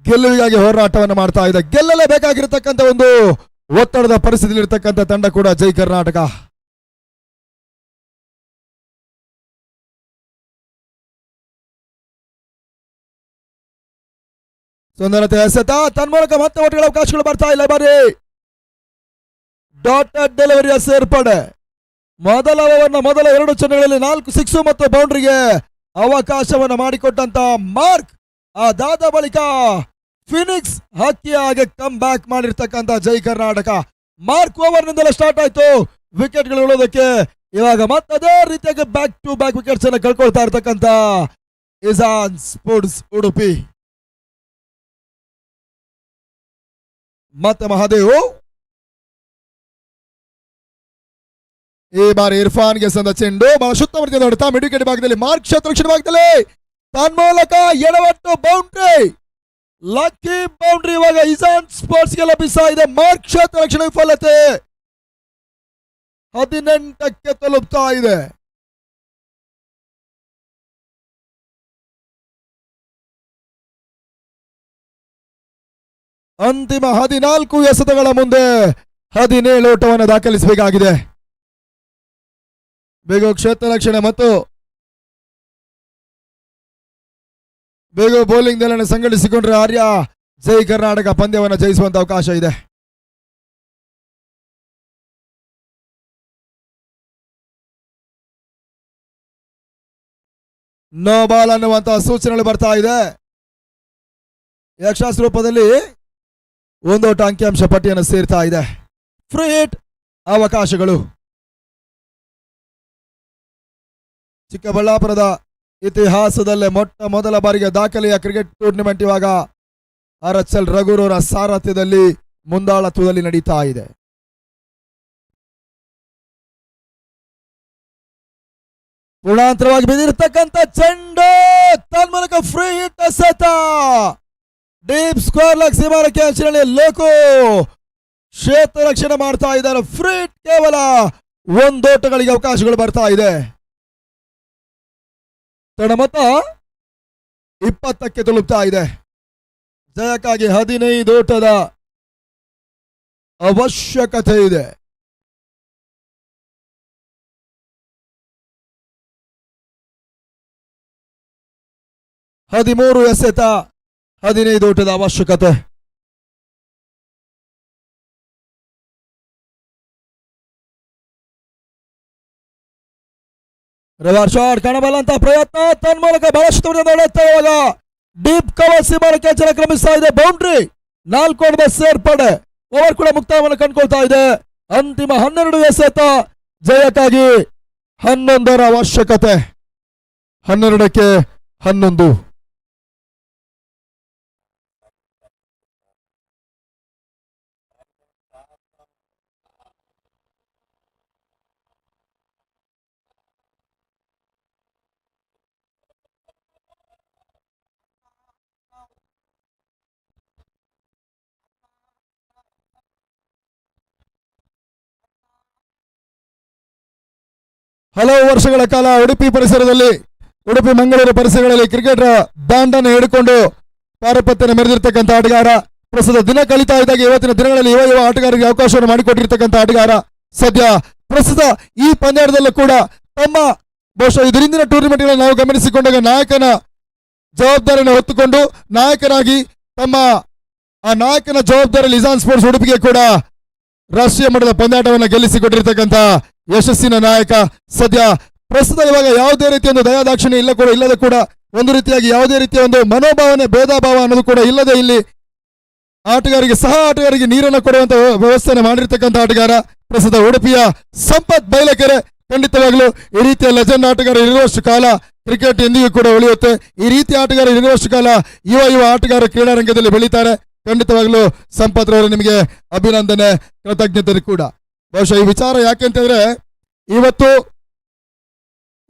ಗೆಲುವಿಗಾಗಿ ಹೋರಾಟವನ್ನು ಮಾಡ್ತಾ ಇದೆ. ಗೆಲ್ಲಲೇಬೇಕಾಗಿರತಕ್ಕಂಥ ಒಂದು ಒತ್ತಡದ ಪರಿಸ್ಥಿತಿಯಲ್ಲಿರ್ತಕ್ಕಂಥ ತಂಡ ಕೂಡ ಜೈ ಕರ್ನಾಟಕ. ಸುಂದರತೆ ಎಸೆತ, ತನ್ಮೂಲಕ ಮತ್ತೆ ಓಟಗಳ ಅವಕಾಶಗಳು ಬರ್ತಾ ಇಲ್ಲ. ಬಾರಿ ಡಾಟೆಡ್ ಡೆಲಿವರಿಯ ಸೇರ್ಪಡೆ. ಮೊದಲ ಓವರ್ನ ಮೊದಲ 2 ಚೆಂಡುಗಳಲ್ಲಿ 4 ಸಿಕ್ಸ್ ಮತ್ತು ಬೌಂಡ್ರಿಗೆ ಅವಕಾಶವನ್ನು ಮಾಡಿಕೊಟ್ಟಂತ ಮಾರ್ಕ್, ಅದಾದ ಬಳಿಕ ಫಿನಿಕ್ಸ್ ಹಕ್ಕಿಯ ಹಾಗೆ ಕಮ್ ಬ್ಯಾಕ್ ಮಾಡಿರ್ತಕ್ಕಂಥ ಜೈ ಕರ್ನಾಟಕ. ಮಾರ್ಕ್ ಓವರ್ನಿಂದಲೇ ಸ್ಟಾರ್ಟ್ ಆಯ್ತು ವಿಕೆಟ್ಗಳು ಉಳೋದಕ್ಕೆ. ಇವಾಗ ಮತ್ತದೇ ರೀತಿಯಾಗಿ ಬ್ಯಾಕ್ ಟು ಬ್ಯಾಕ್ ವಿಕೆಟ್ಸ್ ಅನ್ನು ಕಳ್ಕೊಳ್ತಾ ಇರ್ತಕ್ಕಂಥ ಇಜಾನ್ ಸ್ಪೋರ್ಟ್ಸ್ ಉಡುಪಿ. ಮತ್ತೆ ಮಹಾದೇವ್, ಈ ಬಾರಿ ಇರ್ಫಾನ್ಗೆ ಸಂದ ಚೆಂಡು ಬಹಳ ಸುತ್ತಮುತ್ತ ನೋಡ್ತಾ ಮಿಡ್ ವಿಕೆಟ್ ಭಾಗದಲ್ಲಿ ಮಾರ್ಕ್ ಕ್ಷೇತ್ರ ರಕ್ಷಣೆ ಭಾಗದಲ್ಲಿ ತನ್ಮೂಲಕ ಎಡವಟ್ಟು ಬೌಂಡ್ರಿ, ಲಕ್ಕಿ ಬೌಂಡ್ರಿ ಇವಾಗ ಇಜಾನ್ ಸ್ಪೋರ್ಟ್ಸ್ ಗೆ ಲಭಿಸ್ತಾ ಇದೆ. ಮಾರ್ಕ್ ಕ್ಷೇತ್ರ ರಕ್ಷಣೆ ವಿಫಲತೆ 18ಕ್ಕೆ ತಲುಪ್ತಾ ಇದೆ. ಅಂತಿಮ 14 ಎಸೆತಗಳ ಮುಂದೆ 17 ಓಟವನ್ನು ದಾಖಲಿಸಬೇಕಾಗಿದೆ. ಬೇಗ ಕ್ಷೇತ್ರ ರಕ್ಷಣೆ ಮತ್ತು ಬೇಗ ಬೌಲಿಂಗ್ ದಳನ ಸಂಘಟಿಸಿಕೊಂಡ್ರೆ ಆರ್ಯ ಜೈ ಕರ್ನಾಟಕ ಪಂದ್ಯವನ್ನು ಜಯಿಸುವಂತ ಅವಕಾಶ ಇದೆ. ನೋ ಬಾಲ್ ಅನ್ನುವಂತಹ ಸೂಚನೆಗಳು ಬರ್ತಾ ಇದೆ. ಯಕ್ಷಾಸ್ ರೂಪದಲ್ಲಿ ಒಂದೋಟ ಅಂಕಿಅಂಶ ಪಟ್ಟಿಯನ್ನು ಸೇರ್ತಾ ಇದೆ. ಫ್ರೀ ಹಿಟ್ ಅವಕಾಶಗಳು. ಚಿಕ್ಕಬಳ್ಳಾಪುರದ ಇತಿಹಾಸದಲ್ಲೇ ಮೊಟ್ಟ ಮೊದಲ ಬಾರಿಗೆ ದಾಖಲೆಯ ಕ್ರಿಕೆಟ್ ಟೂರ್ನಿಮೆಂಟ್ ಇವಾಗ RHL ರಘುರವರ ಸಾರಥ್ಯದಲ್ಲಿ ಮುಂದಾಳತ್ವದಲ್ಲಿ ನಡೀತಾ ಇದೆ. ಪೂರ್ಣಾಂತರವಾಗಿ ಬಿದ್ದಿರತಕ್ಕಂಥ ಚೆಂಡು, ತನ್ಮೂಲಕ ಫ್ರೀ ಹಿಟ್ ಎಸೆತ, ಡೀಪ್ ಸ್ಕ್ವೇರ್ ಲೆಗ್ ಸೀಮಾರಕ್ಕೆ ಅಂಚಿನಲ್ಲಿ ಲೋಕು ಕ್ಷೇತ್ರ ರಕ್ಷಣೆ ಮಾಡ್ತಾ ಇದ್ದಾರೆ. ಫ್ರೀ ಹಿಟ್ ಕೇವಲ 1 ಓಟಗಳಿಗೆ ಅವಕಾಶಗಳು ಬರ್ತಾ ಇದೆ. ಮೊತ್ತ 20ಕ್ಕೆ ತಲುಪ್ತಾ ಇದೆ. ಜಯಕ್ಕಾಗಿ 15 ಓಟದ ಅವಶ್ಯಕತೆ ಇದೆ. ಹದಿಮೂರು ಎಸೆತ, 15 ಓಟದ ಅವಶ್ಯಕತೆ. ರಿವರ್ಸ್ ಶಾಟ್ ಕಾಣಬಲ್ಲಂತ ಪ್ರಯತ್ನ, ತನ್ಮೂಲಕ ಬಹಳಷ್ಟು ಇವಾಗ ಡೀಪ್ ಕವರ್ ಸೀಮಾರಕ್ಕೆ ಅಂಚನೆ ಕ್ರಮಿಸ್ತಾ ಇದೆ. ಬೌಂಡ್ರಿ, 4 ಓಟದ ಸೇರ್ಪಡೆ. ಓವರ್ ಕೂಡ ಮುಕ್ತಾಯವನ್ನು ಕಂಡುಕೊಳ್ತಾ ಇದೆ. ಅಂತಿಮ 12 ಎಸೆತ, ಜಯಕ್ಕಾಗಿ 11ರ ಅವಶ್ಯಕತೆ. 12ಕ್ಕೆ 11. ಹಲವು ವರ್ಷಗಳ ಕಾಲ ಉಡುಪಿ ಪರಿಸರದಲ್ಲಿ, ಉಡುಪಿ ಮಂಗಳೂರು ಪರಿಸರಗಳಲ್ಲಿ ಕ್ರಿಕೆಟ್ ಬ್ಯಾಂಡ್ ಅನ್ನು ಹಿಡಿಕೊಂಡು ಪಾರಪತ್ಯನ ಮೆರೆದಿರ್ತಕ್ಕಂಥ ಆಟಗಾರ. ಪ್ರಸ್ತುತ ದಿನ ಕಳೀತಾ ಇದ್ದಾಗ ಇವತ್ತಿನ ದಿನಗಳಲ್ಲಿ ಯುವ ಆಟಗಾರರಿಗೆ ಅವಕಾಶವನ್ನು ಮಾಡಿಕೊಟ್ಟಿರ್ತಕ್ಕಂಥ ಆಟಗಾರ. ಸದ್ಯ ಪ್ರಸ್ತುತ ಈ ಪಂದ್ಯಾಟದಲ್ಲೂ ಕೂಡ ತಮ್ಮ ಬಹುಶಃ ಇದು ಹಿಂದಿನ ಟೂರ್ನಿಮೆಂಟ್ಗಳನ್ನು ನಾವು ಗಮನಿಸಿಕೊಂಡಾಗ ನಾಯಕನ ಜವಾಬ್ದಾರಿಯನ್ನು ಹೊತ್ತುಕೊಂಡು ನಾಯಕನಾಗಿ ತಮ್ಮ ಆ ನಾಯಕನ ಜವಾಬ್ದಾರಿಯಲ್ಲಿ ಇಜಾನ್ ಸ್ಪೋರ್ಟ್ಸ್ ಉಡುಪಿಗೆ ಕೂಡ ರಾಷ್ಟ್ರೀಯ ಮಟ್ಟದ ಪಂದ್ಯಾಟವನ್ನು ಗೆಲ್ಲಿಸಿಕೊಟ್ಟಿರ್ತಕ್ಕಂಥ ಯಶಸ್ಸಿನ ನಾಯಕ. ಸದ್ಯ ಪ್ರಸ್ತುತ ಇವಾಗ ಯಾವುದೇ ರೀತಿಯ ಒಂದು ದಯಾದಾಕ್ಷಿಣ್ಯ ಇಲ್ಲದ ಕೂಡ ಒಂದು ರೀತಿಯಾಗಿ ಯಾವುದೇ ರೀತಿಯ ಒಂದು ಮನೋಭಾವನೆ ಭೇದ ಭಾವ ಅನ್ನೋದು ಕೂಡ ಇಲ್ಲದೆ ಇಲ್ಲಿ ಆಟಗಾರರಿಗೆ ಸಹ ಆಟಗಾರರಿಗೆ ನೀರನ್ನು ಕೊಡುವಂತ ವ್ಯವಸ್ಥೆಯನ್ನು ಮಾಡಿರ್ತಕ್ಕಂಥ ಆಟಗಾರ ಪ್ರಸ್ತುತ ಉಡುಪಿಯ ಸಂಪತ್ ಬೈಲಕೆರೆ. ಖಂಡಿತವಾಗ್ಲೂ ಈ ರೀತಿಯ ಲೆಜೆಂಡ್ ಆಟಗಾರ ಇರುವಷ್ಟು ಕಾಲ ಕ್ರಿಕೆಟ್ ಎಂದಿಗೂ ಕೂಡ ಉಳಿಯುತ್ತೆ. ಈ ರೀತಿ ಆಟಗಾರ ಇರುವಷ್ಟು ಕಾಲ ಯುವ ಆಟಗಾರ ಕ್ರೀಡಾರಂಗದಲ್ಲಿ ಬೆಳೀತಾರೆ. ಖಂಡಿತವಾಗ್ಲೂ ಸಂಪತ್ ರವರು ನಿಮಗೆ ಅಭಿನಂದನೆ, ಕೃತಜ್ಞತೆ ಕೂಡ. ಬಹುಶಃ ಈ ವಿಚಾರ ಯಾಕೆಂತಂದ್ರೆ ಇವತ್ತು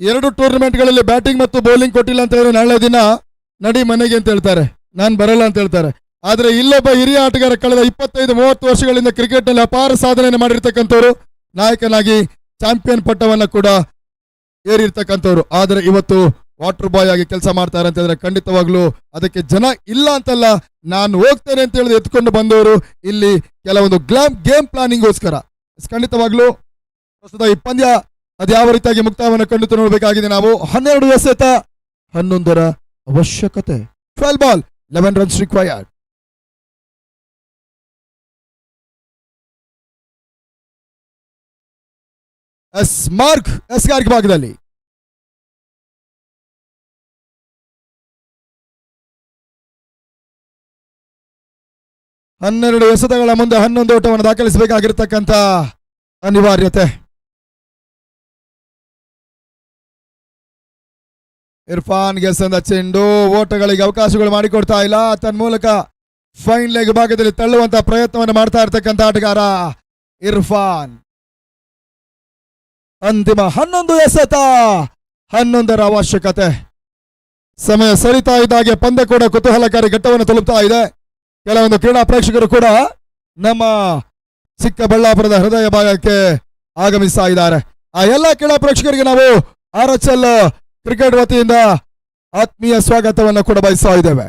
2 ಟೂರ್ನಮೆಂಟ್ಗಳಲ್ಲಿ ಬ್ಯಾಟಿಂಗ್ ಮತ್ತು ಬೌಲಿಂಗ್ ಕೊಟ್ಟಿಲ್ಲ ಅಂತ ಹೇಳಿದ್ರೆ ನಾಳೆ ದಿನ ನಡಿ ಮನೆಗೆ ಅಂತ ಹೇಳ್ತಾರೆ, ನಾನು ಬರಲ್ಲ ಅಂತ ಹೇಳ್ತಾರೆ. ಆದರೆ ಇಲ್ಲೊಬ್ಬ ಹಿರಿಯ ಆಟಗಾರ ಕಳೆದ 25-30 ವರ್ಷಗಳಿಂದ ಕ್ರಿಕೆಟ್ನಲ್ಲಿ ಅಪಾರ ಸಾಧನೆಯನ್ನು ಮಾಡಿರ್ತಕ್ಕಂಥವ್ರು, ನಾಯಕನಾಗಿ ಚಾಂಪಿಯನ್ ಪಟ್ಟವನ್ನು ಕೂಡ ಏರಿರ್ತಕ್ಕಂಥವ್ರು. ಆದರೆ ಇವತ್ತು ವಾಟರ್ ಬಾಯ್ ಆಗಿ ಕೆಲಸ ಮಾಡ್ತಾರೆ ಅಂತ ಹೇಳಿದ್ರೆ ಖಂಡಿತವಾಗ್ಲೂ ಅದಕ್ಕೆ ಜನ ಇಲ್ಲ ಅಂತಲ್ಲ, ನಾನು ಹೋಗ್ತೇನೆ ಅಂತ ಹೇಳಿದ್ರೆ ಎತ್ಕೊಂಡು ಬಂದವರು ಇಲ್ಲಿ ಕೆಲವೊಂದು ಗೇಮ್ ಪ್ಲಾನಿಂಗ್ಗೋಸ್ಕರ. ಖಂಡಿತವಾಗ್ಲೂ ಪ್ರಸ್ತುತ ಈ ಪಂದ್ಯ ಅದು ಯಾವ ರೀತಿಯಾಗಿ ಮುಕ್ತಾಯವನ್ನು ಕಂಡು ನೋಡಬೇಕಾಗಿದೆ ನಾವು. 12 ಎಸೆತ 11 ಅವಶ್ಯಕತೆ. 12 ಬಾಲ್ 11 ರನ್ಸ್ ರಿಕ್ವೈರ್ಡ್. ಮಾರ್ಕ್ ಎಸ್ಗಾರ್ಗ್ ಭಾಗದಲ್ಲಿ ಹನ್ನೆರಡು ಎಸೆತಗಳ ಮುಂದೆ 11 ಓಟವನ್ನು ದಾಖಲಿಸಬೇಕಾಗಿರ್ತಕ್ಕಂಥ ಅನಿವಾರ್ಯತೆ. ಇರ್ಫಾನ್ ಗೆಸಂದ ಚೆಂಡು, ಓಟಗಳಿಗೆ ಅವಕಾಶಗಳು ಮಾಡಿಕೊಡ್ತಾ ಇಲ್ಲ, ತನ್ಮೂಲಕ ಫೈನ್ ಲೆಗ್ ಭಾಗದಲ್ಲಿ ತಳ್ಳುವಂತಹ ಪ್ರಯತ್ನವನ್ನು ಮಾಡ್ತಾ ಇರ್ತಕ್ಕಂಥ ಆಟಗಾರ ಇರ್ಫಾನ್. ಅಂತಿಮ 11 ಎಸೆತ 11 ಅವಶ್ಯಕತೆ. ಸಮಯ ಸರಿತಾ ಇದ್ದಾಗೆ ಪಂದ್ಯ ಕೂಡ ಕುತೂಹಲಕಾರಿ ಘಟ್ಟವನ್ನು ತಲುಪ್ತಾ ಇದೆ. ಕೆಲವೊಂದು ಕ್ರೀಡಾ ಪ್ರೇಕ್ಷಕರು ಕೂಡ ನಮ್ಮ ಚಿಕ್ಕಬಳ್ಳಾಪುರದ ಹೃದಯ ಭಾಗಕ್ಕೆ ಆಗಮಿಸ್ತಾ ಇದ್ದಾರೆ. ಆ ಎಲ್ಲ ಕ್ರೀಡಾ ಪ್ರೇಕ್ಷಕರಿಗೆ ನಾವು RHL ಕ್ರಿಕೆಟ್ ವತಿಯಿಂದ ಆತ್ಮೀಯ ಸ್ವಾಗತವನ್ನು ಕೂಡ ಬಯಸ್ತಾ ಇದ್ದೇವೆ.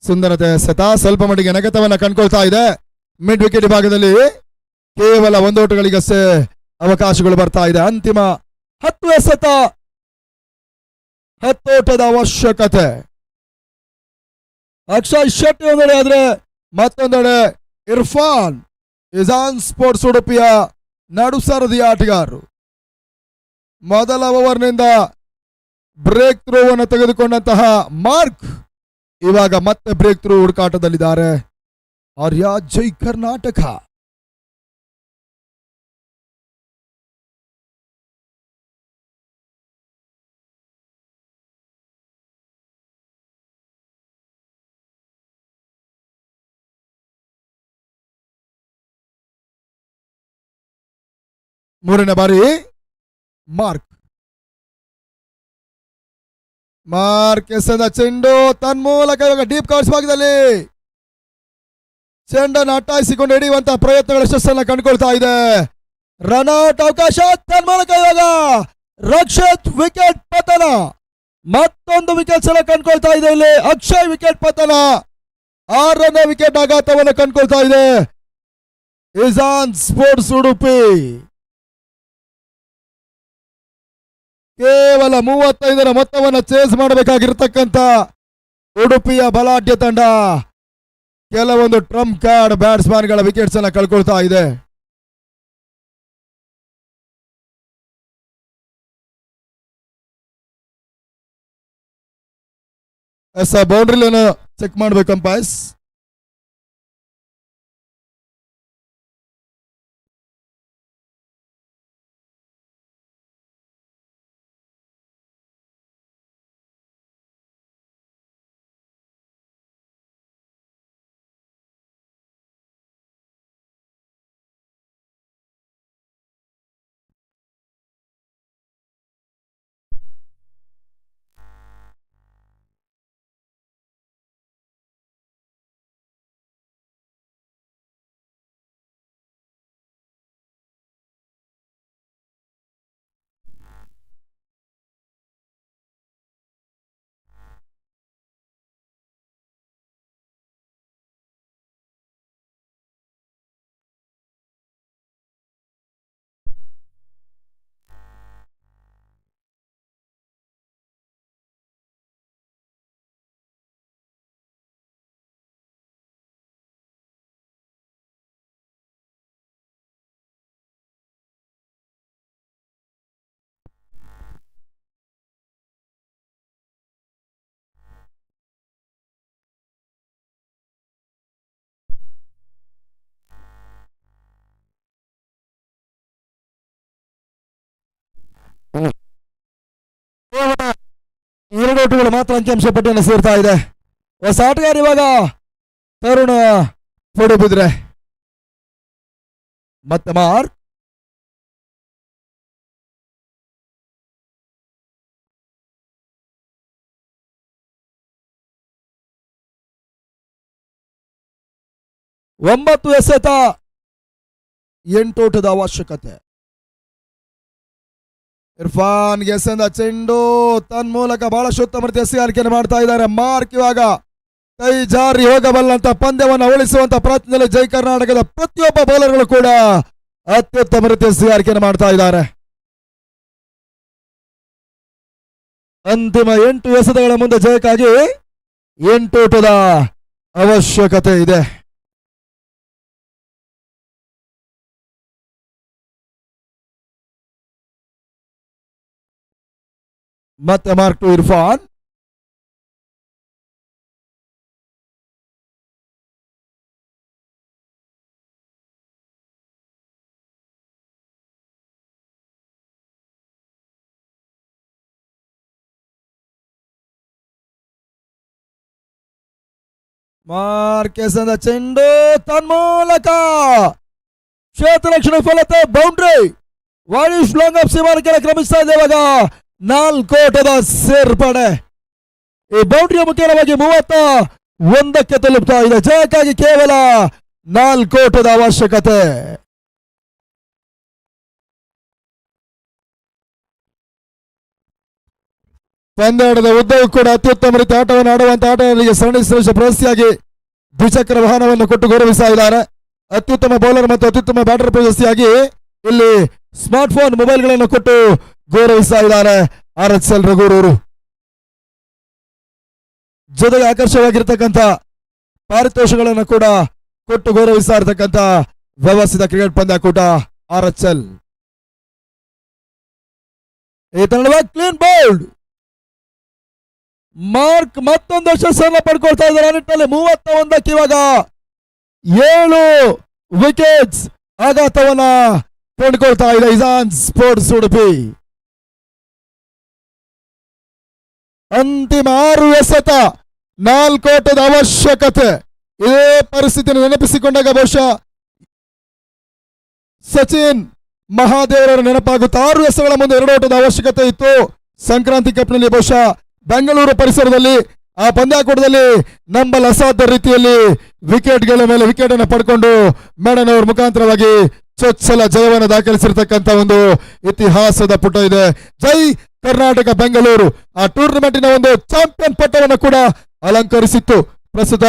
ಸುಂದರತೆ ಎಸೆತ ಸ್ವಲ್ಪ ಮಟ್ಟಿಗೆ ನೆಗೆತವನ್ನು ಕಂಡುಕೊಳ್ತಾ ಇದೆ. ಮಿಡ್ ವಿಕೆಟ್ ಭಾಗದಲ್ಲಿ ಕೇವಲ 1 ಓಟಗಳಿಗಷ್ಟೇ ಅವಕಾಶಗಳು ಬರ್ತಾ ಇದೆ. ಅಂತಿಮ 10 ಎಸೆತ 10 ಓಟದ ಅವಶ್ಯಕತೆ. ಅಕ್ಷಯ್ ಶೆಟ್ಟಿ ಒಂದೆಡೆ ಆದ್ರೆ ಮತ್ತೊಂದೆಡೆ ಇರ್ಫಾನ್ ಇಜಾನ್ ಸ್ಪೋರ್ಟ್ಸ್ ಉಡುಪಿಯ ನಡುಸರದಿ ಆಟಗಾರರು. ಮೊದಲ ಓವರ್ನಿಂದ ಬ್ರೇಕ್ ಥ್ರೂ ಅನ್ನು ತೆಗೆದುಕೊಂಡಂತಹ ಮಾರ್ಕ್ ಇವಾಗ ಮತ್ತೆ ಬ್ರೇಕ್ ಥ್ರೂ ಹುಡುಕಾಟದಲ್ಲಿದ್ದಾರೆ. ಆರ್ಯ ಜೈ ಕರ್ನಾಟಕ. ಮೂರನೇ ಬಾರಿ ಮಾರ್ಕ್ ಎಸೆದ ಚೆಂಡು ತನ್ಮೂಲಕ ಇವಾಗ ಡೀಪ್ ಕವರ್ಸ್ ಭಾಗದಲ್ಲಿ ಚೆಂಡನ್ನು ಅಟ್ಟಾಯಿಸಿಕೊಂಡು ಹಿಡಿಯುವಂತಹ ಪ್ರಯತ್ನಗಳ ಯಶಸ್ಸನ್ನ ಕಂಡುಕೊಳ್ತಾ ಇದೆ. ರನ್ಔಟ್ ಅವಕಾಶ, ತನ್ಮೂಲಕ ಇವಾಗ ರಕ್ಷಿತ್ ವಿಕೆಟ್ ಪತನ. ಮತ್ತೊಂದು ವಿಕೆಟ್ಸ್ ಅನ್ನ ಕಂಡುಕೊಳ್ತಾ ಇದೆ ಇಲ್ಲಿ. ಅಕ್ಷಯ್ ವಿಕೆಟ್ ಪತನ, 6ನೇ ವಿಕೆಟ್ ಆಘಾತವನ್ನು ಕಂಡುಕೊಳ್ತಾ ಇದೆ ಇಜಾನ್ ಸ್ಪೋರ್ಟ್ಸ್ ಉಡುಪಿ. ಕೇವಲ 35ರ ಮೊತ್ತವನ್ನು ಚೇಸ್ ಮಾಡಬೇಕಾಗಿರ್ತಕ್ಕಂಥ ಉಡುಪಿಯ ಬಲಾಢ್ಯ ತಂಡ ಕೆಲವೊಂದು ಟ್ರಂಪ್ ಕಾರ್ಡ್ ಬ್ಯಾಟ್ಸ್ಮನ್ಗಳ ವಿಕೆಟ್ಸ್ ಅನ್ನ ಕಳ್ಕೊಳ್ತಾ ಇದೆ. ಬೌಂಡ್ರಿಲನ್ನು ಚೆಕ್ ಮಾಡಬೇಕು ಅಂಪೈರ್ಸ್. ಎರಡು ಓಟುಗಳು ಮಾತ್ರ ಅಂಕಿಅಂಶ ಪಟ್ಟಿಯನ್ನು ಸೇರ್ತಾ ಇದೆ. ಹೊಸ ಆಟಗಾರ ಇವಾಗ ತರುಣ ಪಡುಬಿದ್ರೆ ಮತ್ತೆ ಮಾರ್ಕ್. ಒಂಬತ್ತು ಎಸೆತ, 8 ಓಟದ ಅವಶ್ಯಕತೆ. ಇರ್ಫಾನ್ ಎಸೆದ ಚೆಂಡು ತನ್ಮೂಲಕ ಬಹಳಷ್ಟು ಉತ್ತಮ ರೀತಿಯ ಎಸೆಗಾರಿಕೆಯನ್ನು ಮಾಡ್ತಾ ಇದ್ದಾರೆ. ಮಾರ್ಕ್ ಇವಾಗ ಕೈ ಜಾರಿ ಹೋಗಬಲ್ಲಂತ ಪಂದ್ಯವನ್ನು ಉಳಿಸುವಂತ ಪ್ರಯತ್ನದಲ್ಲಿ ಜೈ ಕರ್ನಾಟಕದ ಪ್ರತಿಯೊಬ್ಬ ಬೌಲರ್ಗಳು ಕೂಡ ಅತ್ಯುತ್ತಮ ರೀತಿಯ ಎಸೆಗಾರಿಕೆಯನ್ನು ಮಾಡ್ತಾ ಇದ್ದಾರೆ. ಅಂತಿಮ 8 ಎಸೆತಗಳ ಮುಂದೆ ಜಯಕ್ಕಾಗಿ 8 ಓಟದ ಅವಶ್ಯಕತೆ ಇದೆ. ಮತ್ತೆ ಮಾರ್ಕ್ ಟು ಇರ್ಫಾನ್. ಮಾರ್ಕೆಸದ ಚೆಂಡು ತನ್ಮೂಲಕ ಕ್ಷೇತ್ರ ರಕ್ಷಣೆ ಫಲತೆ ಬೌಂಡ್ರಿ ವಾರಿಶ್ ಲಾಂಗ್ ಆಫ್ ಸೀಮಾರಕ್ಕೆ ಕ್ರಮಿಸ್ತಾ ಇದೆ. ಇವಾಗ 4 ಓಟದ ಸೇರ್ಪಡೆ. ಈ ಬೌಂಡ್ರಿಯ ಮುಖ್ಯವಾಗಿ 31ಕ್ಕೆ ತಲುಪ್ತಾ ಇದೆ. ಜಯಕ್ಕಾಗಿ ಕೇವಲ 4 ಓಟದ ಅವಶ್ಯಕತೆ. ಪಂದ್ಯಾಟದ ಉದ್ದವೂ ಕೂಡ ಅತ್ಯುತ್ತಮ ರೀತಿಯ ಆಟವನ್ನು ಆಡುವಂತಹ ಆಟಗಾರರಿಗೆ ಸರಣಿ ಶ್ರೇಷ್ಠ ಪ್ರಶಸ್ತಿಯಾಗಿ ದ್ವಿಚಕ್ರ ವಾಹನವನ್ನು ಕೊಟ್ಟು ಗೌರವಿಸ್ತಾ ಇದ್ದಾರೆ. ಅತ್ಯುತ್ತಮ ಬೌಲರ್ ಮತ್ತು ಅತ್ಯುತ್ತಮ ಬ್ಯಾಟರ್ ಪ್ರಶಸ್ತಿಯಾಗಿ ಇಲ್ಲಿ ಸ್ಮಾರ್ಟ್ ಫೋನ್ ಮೊಬೈಲ್ಗಳನ್ನು ಕೊಟ್ಟು ಗೌರವಿಸ್ತಾ ಇದ್ದಾರೆ RHL ರಘುರವರು. ಜೊತೆಗೆ ಆಕರ್ಷವಾಗಿರ್ತಕ್ಕಂಥ ಪಾರಿತೋಷಗಳನ್ನು ಕೂಡ ಕೊಟ್ಟು ಗೌರವಿಸ್ತಾ ಇರತಕ್ಕಂಥ ವ್ಯವಸ್ಥಿತ ಕ್ರಿಕೆಟ್ ಪಂದ್ಯಾಕೂಟ RHL. ಈ ತಂಡವಾಗಿ ಕ್ಲೀನ್ ಬೌಲ್ಡ್. ಮಾರ್ಕ್ ಮತ್ತೊಂದು ಯಶಸ್ಸನ್ನು ಪಡ್ಕೊಳ್ತಾ ಇದ್ದಾರೆ. ಆ ನಿಟ್ಟಿನಲ್ಲಿ 31ಕ್ಕೆ ಇವಾಗ 7 ವಿಕೆಟ್ಸ್ ಆಘಾತವನ್ನ ಕೊಂಡ್ಕೊಳ್ತಾ ಇದೆ ಇಜಾನ್ ಸ್ಪೋರ್ಟ್ಸ್ ಉಡುಪಿ. ಅಂತಿಮ 6 ಎಸೆತ, 4 ಓಟದ ಅವಶ್ಯಕತೆ. ಇದೇ ಪರಿಸ್ಥಿತಿಯನ್ನು ನೆನಪಿಸಿಕೊಂಡಾಗ ಬಹುಶಃ ಸಚಿನ್ ಮಹಾದೇವರ ನೆನಪಾಗುತ್ತೆ. 6 ಎಸೆಗಳ ಮುಂದೆ 2 ಓಟದ ಅವಶ್ಯಕತೆ ಇತ್ತು. ಸಂಕ್ರಾಂತಿ ಕಪ್ನಲ್ಲಿ ಬಹುಶಃ ಬೆಂಗಳೂರು ಪರಿಸರದಲ್ಲಿ ಆ ಪಂದ್ಯಾಕೂಟದಲ್ಲಿ ನಂಬಲ್ ಅಸಾಧ್ಯ ರೀತಿಯಲ್ಲಿ ವಿಕೆಟ್ಗಳ ಮೇಲೆ ವಿಕೆಟ್ ಅನ್ನು ಪಡ್ಕೊಂಡು ಮೇಡನ್ ಅವರ ಮುಖಾಂತರವಾಗಿ ಚೊಚ್ಚಲ ಜಯವನ್ನು ದಾಖಲಿಸಿರ್ತಕ್ಕಂಥ ಒಂದು ಇತಿಹಾಸದ ಪುಟ ಇದೆ. ಜೈ ಕರ್ನಾಟಕ ಬೆಂಗಳೂರು ಆ ಟೂರ್ನಮೆಂಟಿನ ಒಂದು ಚಾಂಪಿಯನ್ ಪಟ್ಟವನ್ನು ಕೂಡ ಅಲಂಕರಿಸಿತ್ತು. ಪ್ರಸ್ತುತ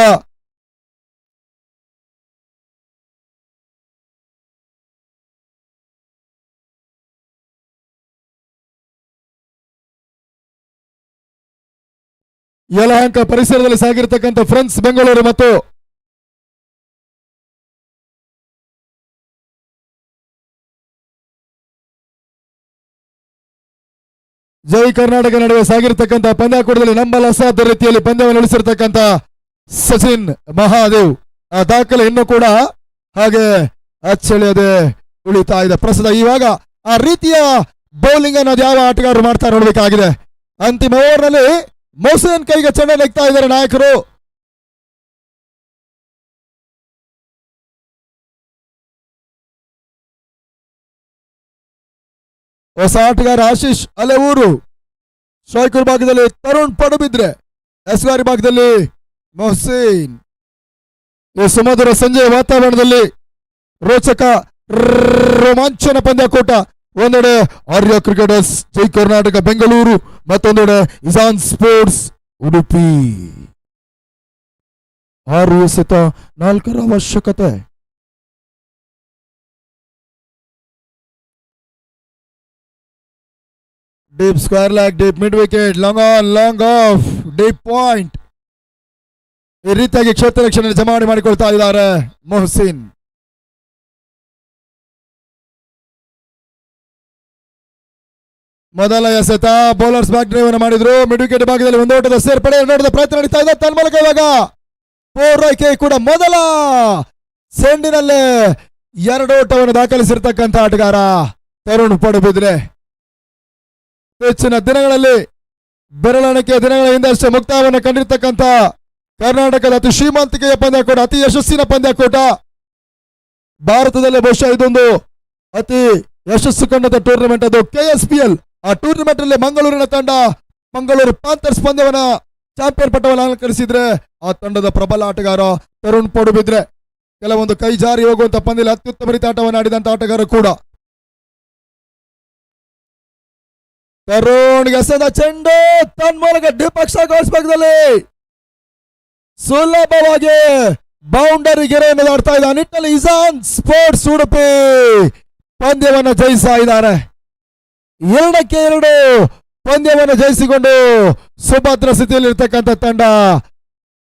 ಯಲಹಂಕ ಪರಿಸರದಲ್ಲಿ ಸಾಗಿರ್ತಕ್ಕಂಥ ಫ್ರೆಂಡ್ಸ್ ಬೆಂಗಳೂರು ಮತ್ತು ಜೈ ಕರ್ನಾಟಕ ನಡುವೆ ಸಾಗಿರ್ತಕ್ಕಂಥ ಪಂದ್ಯಾಕೂಟದಲ್ಲಿ ನಂಬಲ್ ಅಸಾಧ್ಯ ರೀತಿಯಲ್ಲಿ ಪಂದ್ಯವನ್ನು ಉಳಿಸಿರ್ತಕ್ಕಂಥ ಸಚಿನ್ ಮಹಾದೇವ್ ಆ ದಾಖಲೆ ಇನ್ನೂ ಕೂಡ ಹಾಗೆ ಅಚ್ಚಳಿಯದೆ ಉಳಿತಾ ಇದೆ. ಪ್ರಸ್ತುತ ಇವಾಗ ಆ ರೀತಿಯ ಬೌಲಿಂಗ್ ಅನ್ನೋದು ಯಾವ ಆಟಗಾರರು ಮಾಡ್ತಾ ನೋಡಬೇಕಾಗಿದೆ. ಅಂತಿಮ ಓವರ್ನಲ್ಲಿ ಮೊಹಸಿನ್ ಕೈಗೆ ಚೆಂಡ ನೆಗ್ತಾ ಇದ್ದಾರೆ ನಾಯಕರು. ಹೊಸ ಆಟಗಾರ ಆಶೀಶ್ ಅಲೆವೂರು, ಸ್ಟ್ರೈಕರ್ ಭಾಗದಲ್ಲಿ ತರುಣ್ ಪಡುಬಿದ್ರೆ, ಎಸ್ಗಾರಿ ಭಾಗದಲ್ಲಿ ಮೊಹಸಿನ್. ಈ ಸುಮಧುರ ಸಂಜೆಯ ವಾತಾವರಣದಲ್ಲಿ ರೋಚಕ ರೋಮಾಂಚನ ಪಂದ್ಯಾಕೂಟ. ಒಂದೆಡೆ ಆರ್ಯ ಕ್ರಿಕೆಟರ್ಸ್ ಜೈ ಕರ್ನಾಟಕ ಬೆಂಗಳೂರು, ಮತ್ತೊಂದೆಡೆ ಇಜಾನ್ ಸ್ಪೋರ್ಟ್ಸ್ ಉಡುಪಿ. 6 ಎಸೆತ, 4 ಅವಶ್ಯಕತೆ. Deep square leg, deep mid wicket, long on, long of, deep point. ಈ ರೀತಿಯಾಗಿ ಕ್ಷೇತ್ರ ರಕ್ಷಣೆ ಜಮಾವಣೆ ಮಾಡಿಕೊಳ್ತಾ ಇದ್ದಾರೆ ಮೊಹಸಿನ್. ಮೊದಲ ಎಸೆತ ಬೌಲರ್ಸ್ ಬ್ಯಾಕ್ ಡ್ರೈವ್ ಅನ್ನು ಮಾಡಿದ್ರು. ಮಿಡ್ ವಿಕೆಟ್ ಭಾಗದಲ್ಲಿ 1 ಓಟದ ಸೇರ್ಪಡೆ, 2 ಓಟದ ಪ್ರಯತ್ನ ನಡೀತಾ ಇದೆ. ತನ್ಮೂಲಕ ಇವಾಗ ಪೂರೈಕೆ ಕೂಡ ಮೊದಲ ಸೆಂಡಿನಲ್ಲೇ 2 ಓಟವನ್ನು ದಾಖಲಿಸಿರ್ತಕ್ಕಂಥ ಆಟಗಾರ ತರುಣ್ ಪಡುಬಿದ್ರೆ. ಹೆಚ್ಚಿನ ದಿನಗಳಲ್ಲಿ ಬೆರಳೆಣಿಕೆಯ ದಿನಗಳ ಹಿಂದಷ್ಟೇ ಮುಕ್ತಾಯವನ್ನು ಕಂಡಿರ್ತಕ್ಕಂಥ ಕರ್ನಾಟಕದ ಅತಿ ಶ್ರೀಮಂತಿಕೆಯ ಪಂದ್ಯಾಕೂಟ, ಅತಿ ಯಶಸ್ಸಿನ ಪಂದ್ಯಾಕೂಟ. ಭಾರತದಲ್ಲೇ ಬಹುಶಃ ಇದೊಂದು ಅತಿ ಯಶಸ್ಸು ಕಂಡಂತ ಟೂರ್ನಮೆಂಟ್. ಅದು KSPL. ಆ ಟೂರ್ನಮೆಂಟ್ ಅಲ್ಲಿ ಮಂಗಳೂರಿನ ತಂಡ ಮಂಗಳೂರು ಪ್ಯಾಂಥರ್ಸ್ ಪಂದ್ಯವನ್ನ ಚಾಂಪಿಯನ್ ಪಟ್ಟವನ್ನು ಅಲಂಕರಿಸಿದ್ರೆ ಆ ತಂಡದ ಪ್ರಬಲ ಆಟಗಾರ ತರುಣ್ ಪಡುಬಿದ್ರೆ. ಕೆಲವೊಂದು ಕೈ ಜಾರಿ ಹೋಗುವಂತ ಪಂದ್ಯದಲ್ಲಿ ಅತ್ಯುತ್ತಮ ರೀತಿ ಆಟವನ್ನು ಆಡಿದಂತ ಆಟಗಾರ ಕೂಡ. ತರುಣ್ ಎಸೆದ ಚೆಂಡು ತನ್ಮೂಲಕ ದ್ವಿಪಕ್ಷ ಗೋಲ್ಸ್ ಭಾಗದಲ್ಲಿ ಸುಲಭವಾಗಿ ಬೌಂಡರಿ ಗೆರೆಯನ್ನು ದಾಟ್ತಾ ಇದ್ದ ನಿಟ್ಟಲ್ಲಿ ಇಜಾನ್ ಸ್ಪೋರ್ಟ್ಸ್ ಉಡುಪಿ ಪಂದ್ಯವನ್ನು ಜಯಿಸ್ತಾ ಇದ್ದಾರೆ. 2-2 ಪಂದ್ಯವನ್ನು ಜಯಿಸಿಕೊಂಡು ಸುಭದ್ರ ಸ್ಥಿತಿಯಲ್ಲಿ ಇರ್ತಕ್ಕಂಥ ತಂಡ